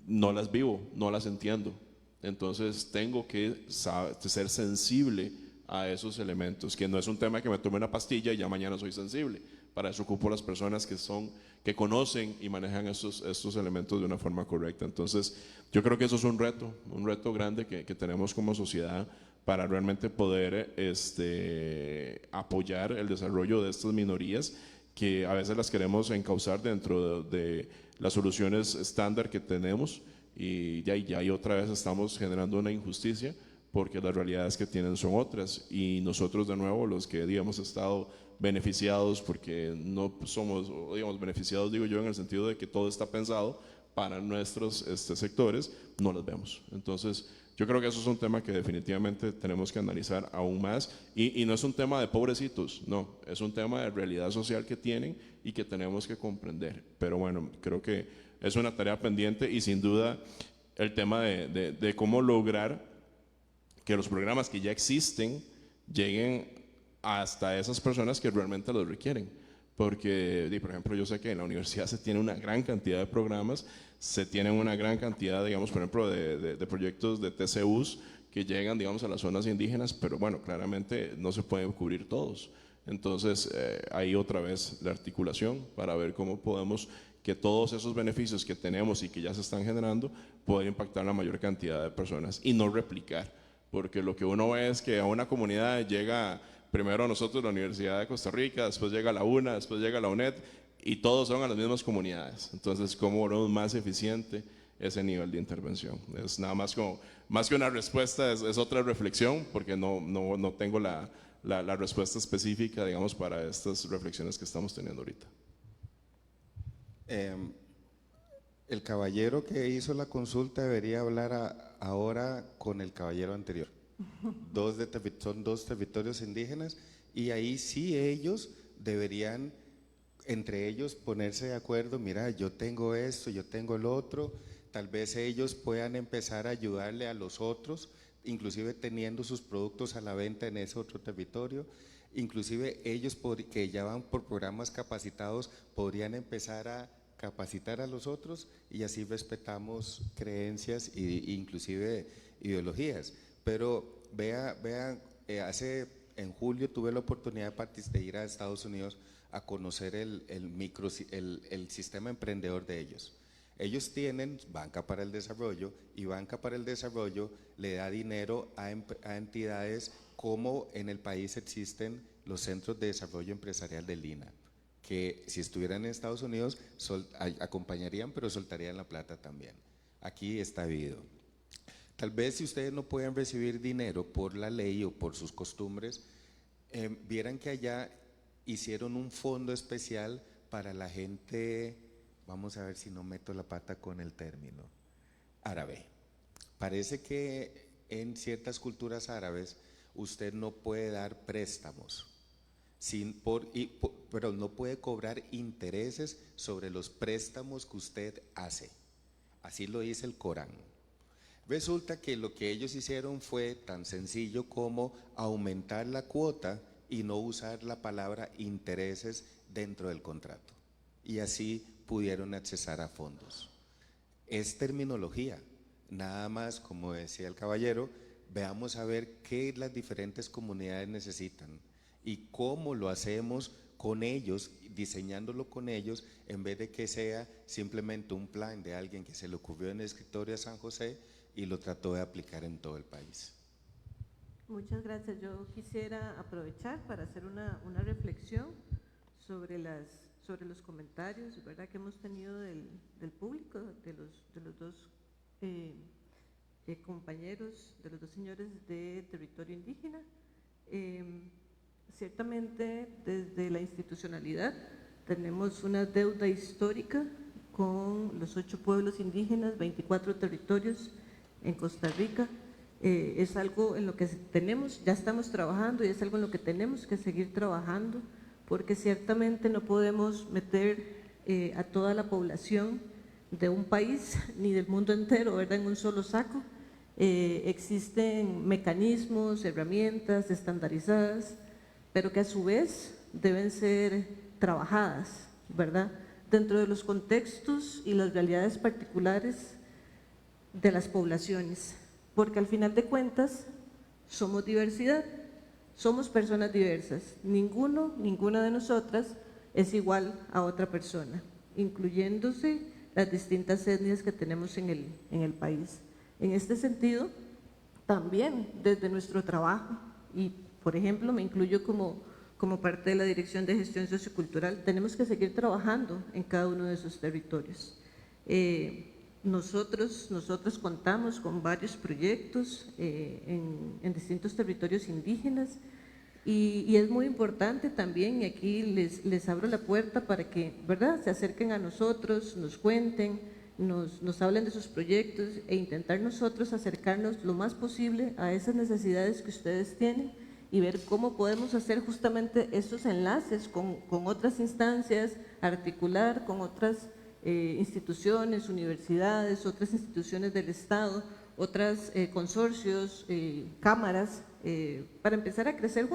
no las vivo, no las entiendo. Entonces, tengo que ser sensible a esos elementos, que no es un tema que me tome una pastilla y ya mañana soy sensible. Para eso ocupo las personas que conocen y manejan estos elementos de una forma correcta. Entonces, yo creo que eso es un reto grande que tenemos como sociedad para realmente poder apoyar el desarrollo de estas minorías que a veces las queremos encauzar dentro de las soluciones estándar que tenemos y ya otra vez estamos generando una injusticia porque las realidades que tienen son otras y nosotros de nuevo los que hemos estado beneficiados porque no somos, digamos, beneficiados digo yo en el sentido de que todo está pensado para nuestros sectores, no las vemos. Entonces yo creo que eso es un tema que definitivamente tenemos que analizar aún más y no es un tema de pobrecitos, no, es un tema de realidad social que tienen y que tenemos que comprender. Pero bueno, creo que es una tarea pendiente y sin duda el tema de cómo lograr que los programas que ya existen lleguen hasta esas personas que realmente los requieren. Porque, por ejemplo, yo sé que en la universidad se tiene una gran cantidad de programas, se tienen una gran cantidad, digamos, por ejemplo, de proyectos de TCUs que llegan, digamos, a las zonas indígenas, pero bueno, claramente no se pueden cubrir todos. Entonces, ahí otra vez la articulación para ver cómo podemos que todos esos beneficios que tenemos y que ya se están generando puedan impactar a la mayor cantidad de personas y no replicar. Porque lo que uno ve es que a una comunidad llega primero a nosotros la Universidad de Costa Rica, después llega la UNA, después llega la UNED y todos son a las mismas comunidades. Entonces, ¿cómo volvemos más eficiente ese nivel de intervención? Es nada más como, más que una respuesta, es otra reflexión, porque no tengo la respuesta específica, digamos, para estas reflexiones que estamos teniendo ahorita. El caballero que hizo la consulta debería hablar ahora con el caballero anterior. Son dos territorios indígenas y ahí sí ellos deberían entre ellos ponerse de acuerdo. Mira, yo tengo esto, yo tengo el otro, tal vez ellos puedan empezar a ayudarle a los otros, inclusive teniendo sus productos a la venta en ese otro territorio. Inclusive ellos que ya van por programas capacitados podrían empezar a capacitar a los otros y así respetamos creencias e inclusive ideologías. Pero vean, en julio tuve la oportunidad de ir a Estados Unidos a conocer el sistema emprendedor de ellos. Ellos tienen Banca para el Desarrollo y Banca para el Desarrollo le da dinero a entidades como en el país existen los Centros de Desarrollo Empresarial del INA, que si estuvieran en Estados Unidos acompañarían, pero soltarían la plata también. Aquí está habido. Tal vez si ustedes no pueden recibir dinero por la ley o por sus costumbres, vieran que allá hicieron un fondo especial para la gente, vamos a ver si no meto la pata con el término, árabe. Parece que en ciertas culturas árabes usted no puede dar préstamos, pero no puede cobrar intereses sobre los préstamos que usted hace. Así lo dice el Corán. Resulta que lo que ellos hicieron fue tan sencillo como aumentar la cuota y no usar la palabra intereses dentro del contrato. Y así pudieron accesar a fondos. Es terminología, nada más, como decía el caballero, veamos a ver qué las diferentes comunidades necesitan y cómo lo hacemos con ellos, diseñándolo con ellos, en vez de que sea simplemente un plan de alguien que se le ocurrió en el escritorio de San José y lo trató de aplicar en todo el país. Muchas gracias. Yo quisiera aprovechar para hacer una reflexión sobre los comentarios, ¿verdad?, que hemos tenido del público, de los dos compañeros, de los dos señores de territorio indígena. Ciertamente desde la institucionalidad tenemos una deuda histórica con los 8 pueblos indígenas, 24 territorios en Costa Rica. Es algo en lo que ya estamos trabajando y es algo en lo que tenemos que seguir trabajando, porque ciertamente no podemos meter a toda la población de un país ni del mundo entero, ¿verdad?, en un solo saco. Existen mecanismos, herramientas estandarizadas, pero que a su vez deben ser trabajadas, ¿verdad?, dentro de los contextos y las realidades particulares de las poblaciones, porque al final de cuentas somos diversidad, somos personas diversas, ninguna de nosotras es igual a otra persona, incluyéndose las distintas etnias que tenemos en el país. En este sentido, también desde nuestro trabajo, y por ejemplo me incluyo como parte de la Dirección de Gestión Sociocultural, tenemos que seguir trabajando en cada uno de esos territorios. Nosotros contamos con varios proyectos en distintos territorios indígenas y es muy importante también, y aquí les abro la puerta para que, ¿verdad?, se acerquen a nosotros, nos cuenten, nos hablen de sus proyectos e intentar nosotros acercarnos lo más posible a esas necesidades que ustedes tienen y ver cómo podemos hacer justamente esos enlaces con otras instancias, articular con otras instituciones, universidades, otras instituciones del Estado, otros consorcios, cámaras, para empezar a crecer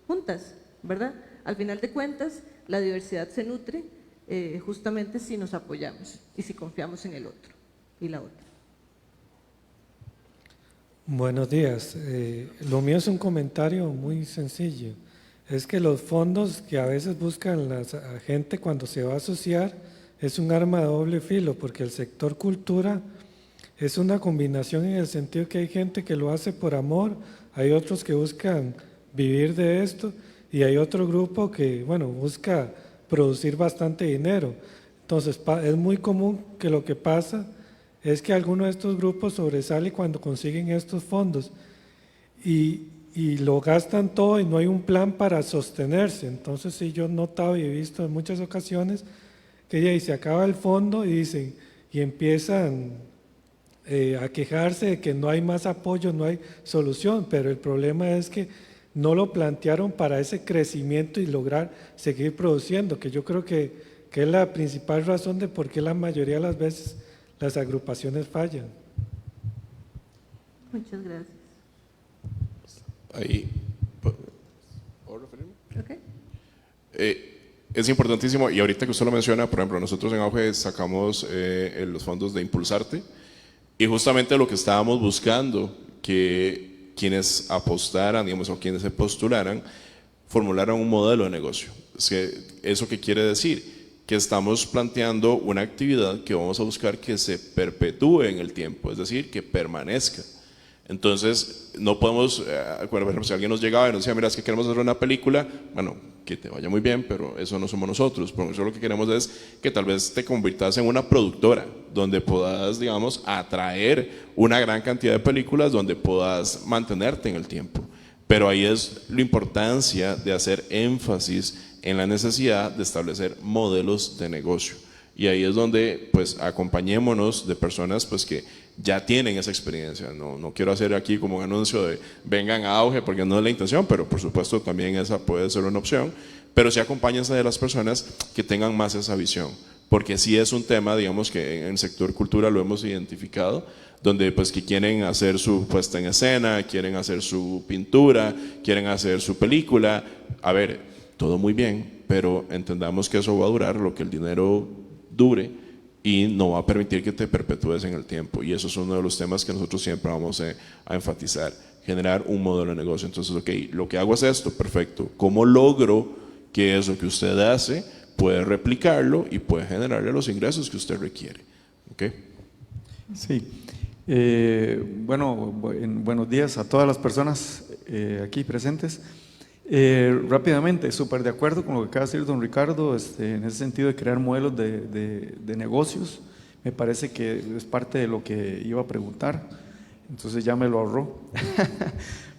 juntas, ¿verdad? Al final de cuentas, la diversidad se nutre justamente si nos apoyamos y si confiamos en el otro y la otra. Buenos días. Lo mío es un comentario muy sencillo. Es que los fondos que a veces buscan la gente cuando se va a asociar es un arma de doble filo, porque el sector cultura es una combinación en el sentido que hay gente que lo hace por amor, hay otros que buscan vivir de esto y hay otro grupo que, bueno, busca producir bastante dinero. Entonces, es muy común que lo que pasa es que alguno de estos grupos sobresale cuando consiguen estos fondos y lo gastan todo y no hay un plan para sostenerse. Entonces, sí, yo he notado y he visto en muchas ocasiones que ya se acaba el fondo y empiezan a quejarse de que no hay más apoyo, no hay solución, pero el problema es que no lo plantearon para ese crecimiento y lograr seguir produciendo, que yo creo que es la principal razón de por qué la mayoría de las veces las agrupaciones fallan. Muchas gracias. Ahí, ¿Puedo referirme? Okay. Es importantísimo, y ahorita que usted lo menciona, por ejemplo, nosotros en Auge sacamos los fondos de Impulsarte, y justamente lo que estábamos buscando, que quienes apostaran, digamos, o quienes se postularan, formularan un modelo de negocio. ¿Eso qué quiere decir? Que estamos planteando una actividad que vamos a buscar que se perpetúe en el tiempo, es decir, que permanezca. Entonces, no podemos, por ejemplo, si alguien nos llegaba y nos decía, mira, es que queremos hacer una película, bueno, que te vaya muy bien, pero eso no somos nosotros. Por eso lo que queremos es que tal vez te conviertas en una productora, donde puedas, digamos, atraer una gran cantidad de películas, donde puedas mantenerte en el tiempo. Pero ahí es la importancia de hacer énfasis en la necesidad de establecer modelos de negocio. Y ahí es donde, pues, acompañémonos de personas, pues, que ya tienen esa experiencia. No quiero hacer aquí como un anuncio de vengan a Auge, porque no es la intención, pero por supuesto también esa puede ser una opción. Pero sí acompáñense de las personas que tengan más esa visión, porque sí es un tema, digamos, que en el sector cultura lo hemos identificado, donde pues que quieren hacer su puesta en escena, quieren hacer su pintura, quieren hacer su película. A ver, todo muy bien, pero entendamos que eso va a durar lo que el dinero dure y no va a permitir que te perpetúes en el tiempo. Y eso es uno de los temas que nosotros siempre vamos a enfatizar, generar un modelo de negocio. Entonces, ok, lo que hago es esto, perfecto. ¿Cómo logro que eso que usted hace puede replicarlo y puede generarle los ingresos que usted requiere? ¿Okay? Sí. Bueno, buenos días a todas las personas aquí presentes. Rápidamente, súper de acuerdo con lo que acaba de decir don Ricardo, en ese sentido de crear modelos de negocios. Me parece que es parte de lo que iba a preguntar, entonces ya me lo ahorró.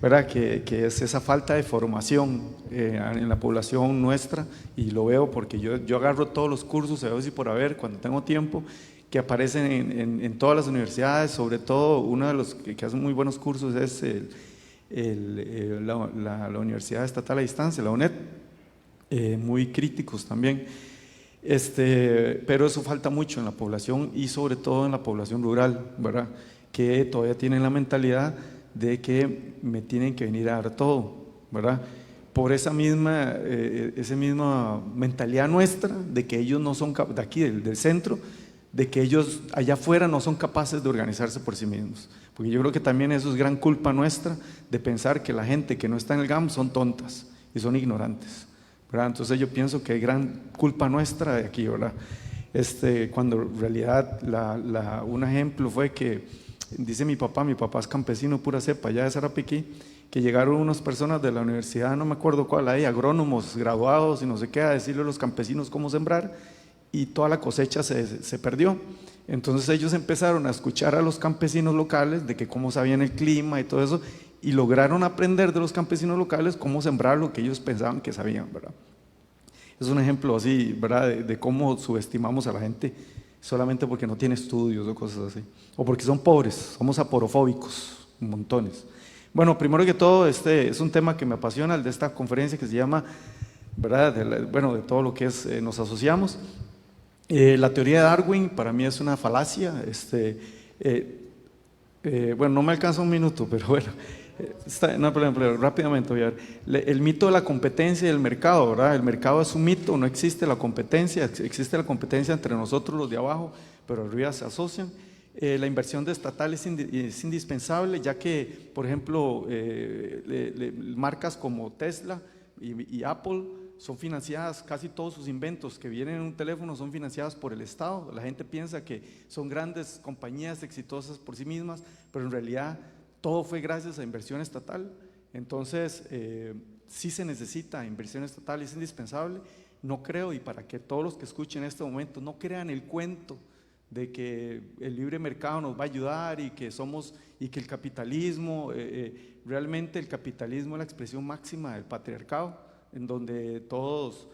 ¿Verdad? Que es esa falta de formación en la población nuestra, y lo veo porque yo agarro todos los cursos, a veces y por haber, cuando tengo tiempo, que aparecen en todas las universidades. Sobre todo uno de los que hacen muy buenos cursos es la Universidad Estatal a Distancia, la UNED, muy críticos también, pero eso falta mucho en la población y sobre todo en la población rural, ¿verdad? Que todavía tienen la mentalidad de que me tienen que venir a dar todo, ¿verdad? Por esa misma mentalidad nuestra de que ellos no son, de aquí del centro, de que ellos allá afuera no son capaces de organizarse por sí mismos. Porque yo creo que también eso es gran culpa nuestra, de pensar que la gente que no está en el GAM son tontas y son ignorantes, ¿verdad? Entonces yo pienso que hay gran culpa nuestra de aquí, ¿verdad? Cuando en realidad un ejemplo fue que, dice mi papá es campesino pura cepa allá de Sarapiquí, que llegaron unas personas de la universidad, no me acuerdo cuál, ahí, agrónomos graduados y no sé qué, a decirle a los campesinos cómo sembrar, y toda la cosecha se perdió. Entonces ellos empezaron a escuchar a los campesinos locales de que cómo sabían el clima y todo eso, y lograron aprender de los campesinos locales cómo sembrar lo que ellos pensaban que sabían, ¿verdad? Es un ejemplo así, ¿verdad? De cómo subestimamos a la gente solamente porque no tiene estudios o cosas así, o porque son pobres. Somos aporofóbicos, montones. Bueno, primero que todo, es un tema que me apasiona, el de esta conferencia, que se llama, ¿verdad? De todo lo que es nos asociamos. La teoría de Darwin para mí es una falacia. Bueno, no me alcanza un minuto, pero bueno, no, por ejemplo, rápidamente voy a ver. El mito de la competencia y el mercado, ¿verdad? El mercado es un mito, no existe la competencia, existe la competencia entre nosotros los de abajo, pero arriba se asocian. La inversión de estatal es indispensable, ya que, por ejemplo, marcas como Tesla y Apple son financiadas, casi todos sus inventos que vienen en un teléfono son financiados por el Estado. La gente piensa que son grandes compañías exitosas por sí mismas, pero en realidad todo fue gracias a inversión estatal. Entonces, sí se necesita inversión estatal, es indispensable. No creo, y para que todos los que escuchen en este momento no crean el cuento de que el libre mercado nos va a ayudar y que el capitalismo, realmente el capitalismo es la expresión máxima del patriarcado, en donde todos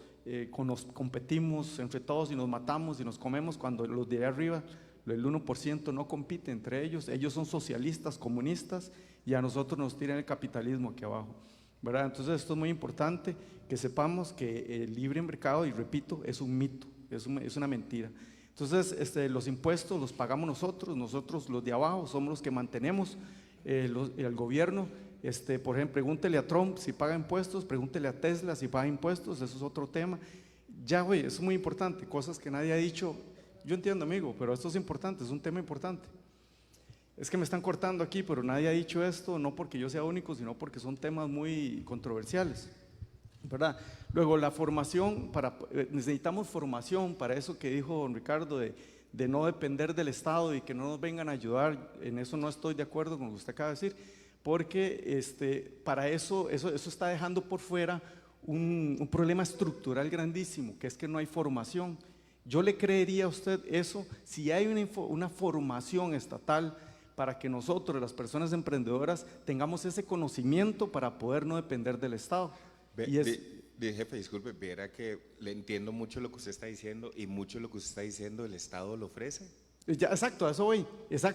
nos competimos entre todos y nos matamos y nos comemos, cuando los de arriba, el 1% no compite entre ellos son socialistas, comunistas, y a nosotros nos tiran el capitalismo aquí abajo, ¿verdad? Entonces esto es muy importante, que sepamos que el libre mercado, y repito, es un mito, es una mentira. Entonces los impuestos los pagamos nosotros los de abajo somos los que mantenemos el gobierno. Por ejemplo, pregúntele a Trump si paga impuestos, pregúntele a Tesla si paga impuestos, eso es otro tema. Ya, güey, eso es muy importante, cosas que nadie ha dicho. Yo entiendo, amigo, pero esto es importante, es un tema importante. Es que me están cortando aquí, pero nadie ha dicho esto, no porque yo sea único, sino porque son temas muy controversiales, ¿verdad? Luego, la formación, necesitamos formación para eso que dijo don Ricardo, de no depender del Estado y que no nos vengan a ayudar. En eso no estoy de acuerdo con lo que usted acaba de decir, porque para eso está dejando por fuera un problema estructural grandísimo, que es que no hay formación. Yo le creería a usted eso si hay una formación estatal para que nosotros, las personas emprendedoras, tengamos ese conocimiento para poder no depender del Estado. Jefe, disculpe, viera que le entiendo mucho lo que usted está diciendo y mucho lo que usted está diciendo el Estado lo ofrece. Ya, exacto, a eso voy, eso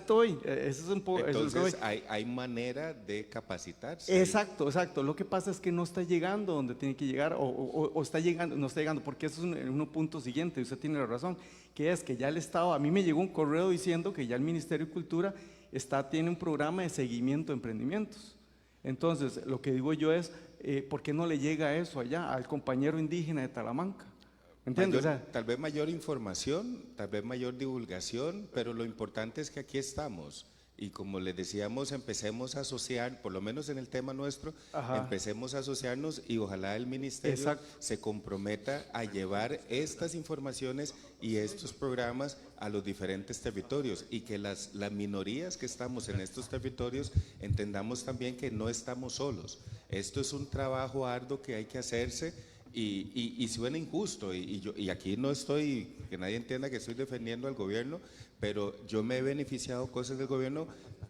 es un poco. Entonces hay manera de capacitarse. Exacto, lo que pasa es que no está llegando donde tiene que llegar o está llegando, no está llegando, porque eso es un punto siguiente, usted tiene la razón, que es que ya el Estado, a mí me llegó un correo diciendo que ya el Ministerio de Cultura tiene un programa de seguimiento de emprendimientos. Entonces, lo que digo yo es, ¿por qué no le llega eso allá al compañero indígena de Talamanca? ¿Entiendes? Tal vez mayor información, tal vez mayor divulgación, pero lo importante es que aquí estamos. Y como les decíamos, empecemos a asociar, por lo menos en el tema nuestro, empecemos a asociarnos y ojalá el ministerio se comprometa a llevar estas informaciones y estos programas a los diferentes territorios y que las minorías que estamos en estos territorios entendamos también que no estamos solos. Esto es un trabajo arduo que hay que hacerse. Y suena injusto, y aquí no estoy, que nadie entienda que estoy defendiendo al gobierno, pero yo me he beneficiado cosas del gobierno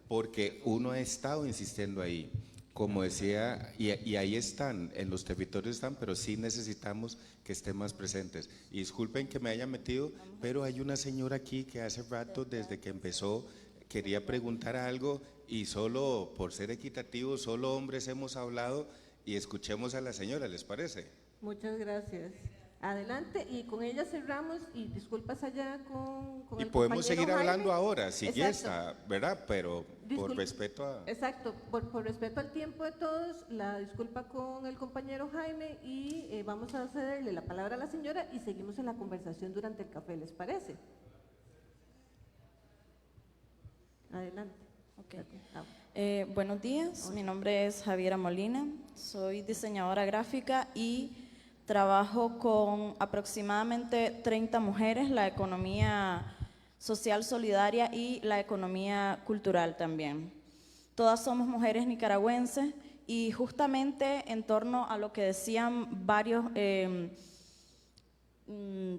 porque uno ha estado insistiendo ahí, como decía, y ahí están, en los territorios están, pero sí necesitamos que estén más presentes. Y disculpen que me haya metido, pero hay una señora aquí que hace rato, desde que empezó, quería preguntar algo y solo por ser equitativo, solo hombres hemos hablado y escuchemos a la señora, ¿les parece? Muchas gracias. Adelante, y con ella cerramos, y disculpas allá con y el podemos seguir Jaime. hablando ahora, si ya está, ¿verdad? Pero por respeto a… Exacto, por respeto al tiempo de todos, la disculpa con el compañero Jaime, y vamos a cederle la palabra a la señora y seguimos en la conversación durante el café, ¿les parece? Adelante. Okay. Buenos días, mi nombre es Javiera Molina, soy diseñadora gráfica y trabajo con aproximadamente 30 mujeres, la economía social solidaria y la economía cultural también. Todas somos mujeres nicaragüenses y justamente en torno a lo que decían varios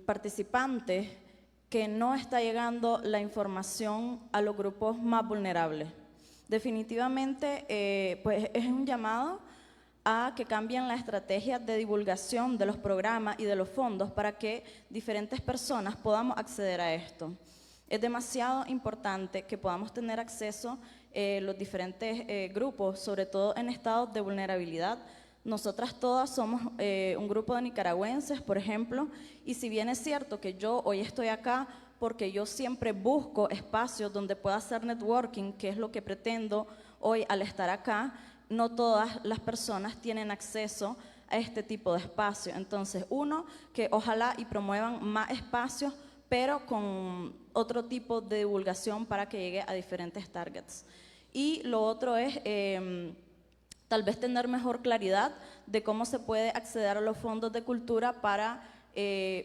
participantes, que no está llegando la información a los grupos más vulnerables. Definitivamente, pues es un llamado a que cambien la estrategia de divulgación de los programas y de los fondos para que diferentes personas podamos acceder a esto. Es demasiado importante que podamos tener acceso los diferentes grupos, sobre todo en estados de vulnerabilidad. Nosotras todas somos un grupo de nicaragüenses, por ejemplo, y si bien es cierto que yo hoy estoy acá porque yo siempre busco espacios donde pueda hacer networking, que es lo que pretendo hoy al estar acá, no todas las personas tienen acceso a este tipo de espacio. Entonces, que ojalá y promuevan más espacios, pero con otro tipo de divulgación para que llegue a diferentes targets. Y lo otro es tal vez tener mejor claridad de cómo se puede acceder a los fondos de cultura para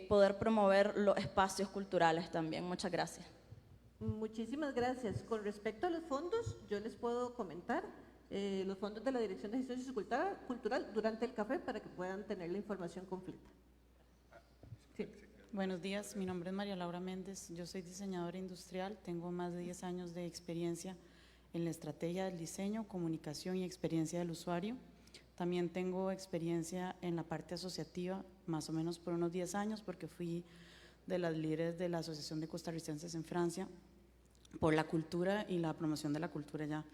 poder promover los espacios culturales también. Muchas gracias. Muchísimas gracias. Con respecto a los fondos, yo les puedo comentar los fondos de la Dirección de Gestión Cultural durante el café para que puedan tener la información completa. Sí. Buenos días, mi nombre es María Laura Méndez, yo soy diseñadora industrial, tengo más de 10 años de experiencia en la estrategia del diseño, comunicación y experiencia del usuario. También tengo experiencia en la parte asociativa, más o menos por unos 10 años, porque fui de las líderes de la Asociación de Costarricenses en Francia, por la cultura y la promoción de la cultura allá.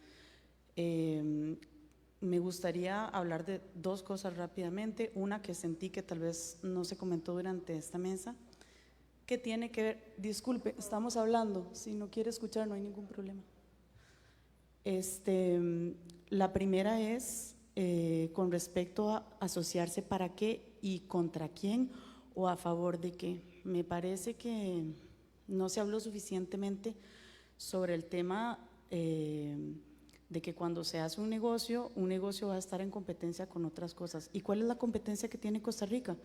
Me gustaría hablar de dos cosas rápidamente. Una que sentí que tal vez no se comentó durante esta mesa, que tiene que ver, disculpe, estamos hablando, si no quiere escuchar no hay ningún problema. La primera es con respecto a asociarse para qué y contra quién o a favor de qué. Me parece que no se habló suficientemente sobre el tema de que cuando se hace un negocio va a estar en competencia con otras cosas. ¿Y cuál es la competencia que tiene Costa Rica?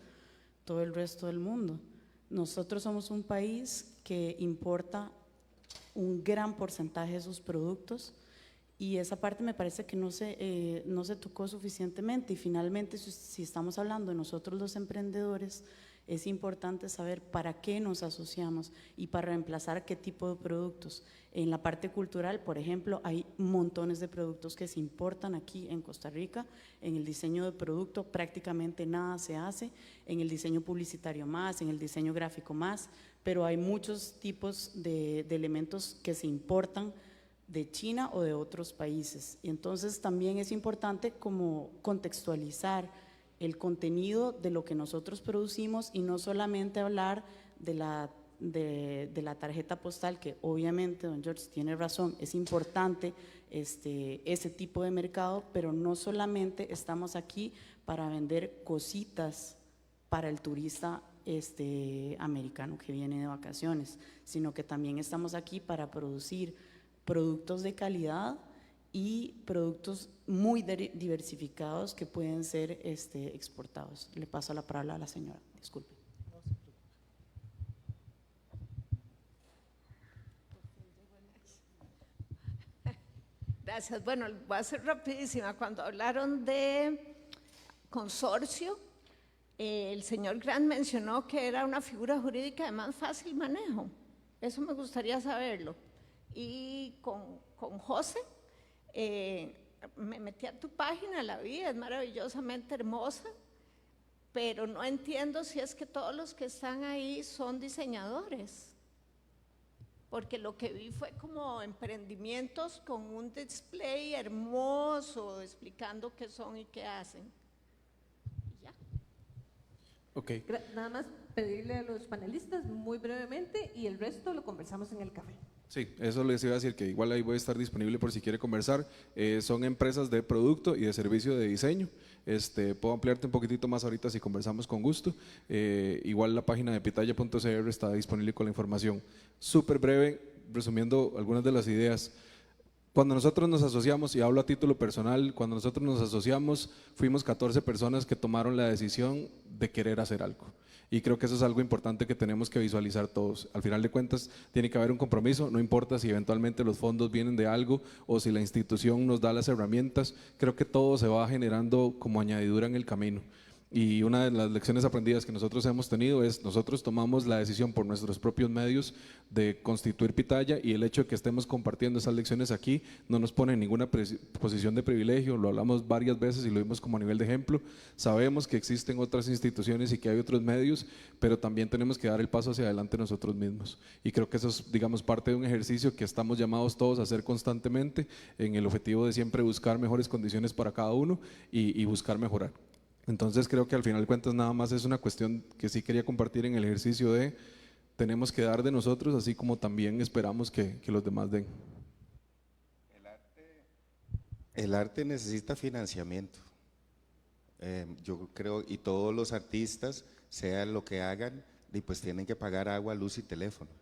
Todo el resto del mundo. Nosotros somos un país que importa un gran porcentaje de sus productos y esa parte me parece que no se tocó suficientemente. Y finalmente, si estamos hablando de nosotros los emprendedores, es importante saber para qué nos asociamos y para reemplazar qué tipo de productos. En la parte cultural, por ejemplo, hay montones de productos que se importan aquí en Costa Rica. En el diseño de producto prácticamente nada se hace, en el diseño publicitario más, en el diseño gráfico más, pero hay muchos tipos de elementos que se importan de China o de otros países. Y entonces también es importante como contextualizar el contenido de lo que nosotros producimos y no solamente hablar de la tarjeta postal, que obviamente don George tiene razón, es importante ese tipo de mercado, pero no solamente estamos aquí para vender cositas para el turista americano que viene de vacaciones, sino que también estamos aquí para producir productos de calidad y productos muy diversificados que pueden ser exportados. Le paso la palabra a la señora, disculpe. Gracias. Bueno, voy a ser rapidísima. Cuando hablaron de consorcio, el señor Grant mencionó que era una figura jurídica de más fácil manejo. Eso me gustaría saberlo. Y con José, me metí a tu página, la vi, es maravillosamente hermosa, pero no entiendo si es que todos los que están ahí son diseñadores, porque lo que vi fue como emprendimientos con un display hermoso explicando qué son y qué hacen. Y ya. Okay. Nada más pedirle a los panelistas muy brevemente y el resto lo conversamos en el café. Sí, eso les iba a decir, que igual ahí voy a estar disponible por si quiere conversar. Son empresas de producto y de servicio de diseño. Puedo ampliarte un poquitito más ahorita si conversamos con gusto. Igual la página de pitaya.cr está disponible con la información. Súper breve, resumiendo algunas de las ideas. Cuando nosotros nos asociamos, y hablo a título personal, cuando nosotros nos asociamos, fuimos 14 personas que tomaron la decisión de querer hacer algo. Y creo que eso es algo importante que tenemos que visualizar todos. Al final de cuentas, tiene que haber un compromiso, no importa si eventualmente los fondos vienen de algo o si la institución nos da las herramientas, creo que todo se va generando como añadidura en el camino. Y una de las lecciones aprendidas que nosotros hemos tenido es, nosotros tomamos la decisión por nuestros propios medios de constituir Pitaya, y el hecho de que estemos compartiendo esas lecciones aquí no nos pone en ninguna posición de privilegio, lo hablamos varias veces y lo vimos como a nivel de ejemplo. Sabemos que existen otras instituciones y que hay otros medios, pero también tenemos que dar el paso hacia adelante nosotros mismos. Y creo que eso es, digamos, parte de un ejercicio que estamos llamados todos a hacer constantemente, en el objetivo de siempre buscar mejores condiciones para cada uno y buscar mejorar. Entonces creo que al final de cuentas nada más es una cuestión que sí quería compartir en el ejercicio de tenemos que dar de nosotros así como también esperamos que los demás den. El arte necesita financiamiento. Yo creo, y todos los artistas, sea lo que hagan, y pues tienen que pagar agua, luz y teléfono,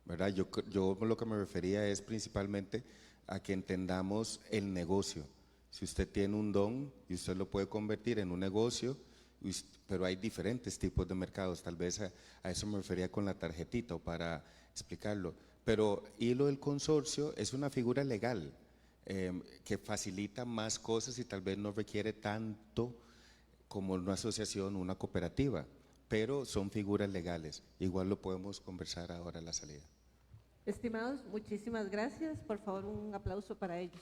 ¿verdad? Yo lo que me refería es principalmente a que entendamos el negocio. Si usted tiene un don y usted lo puede convertir en un negocio, pero hay diferentes tipos de mercados, tal vez a eso me refería con la tarjetita o para explicarlo. Pero y lo del consorcio es una figura legal que facilita más cosas y tal vez no requiere tanto como una asociación o una cooperativa, pero son figuras legales. Igual lo podemos conversar ahora a la salida. Estimados, muchísimas gracias. Por favor, un aplauso para ellos.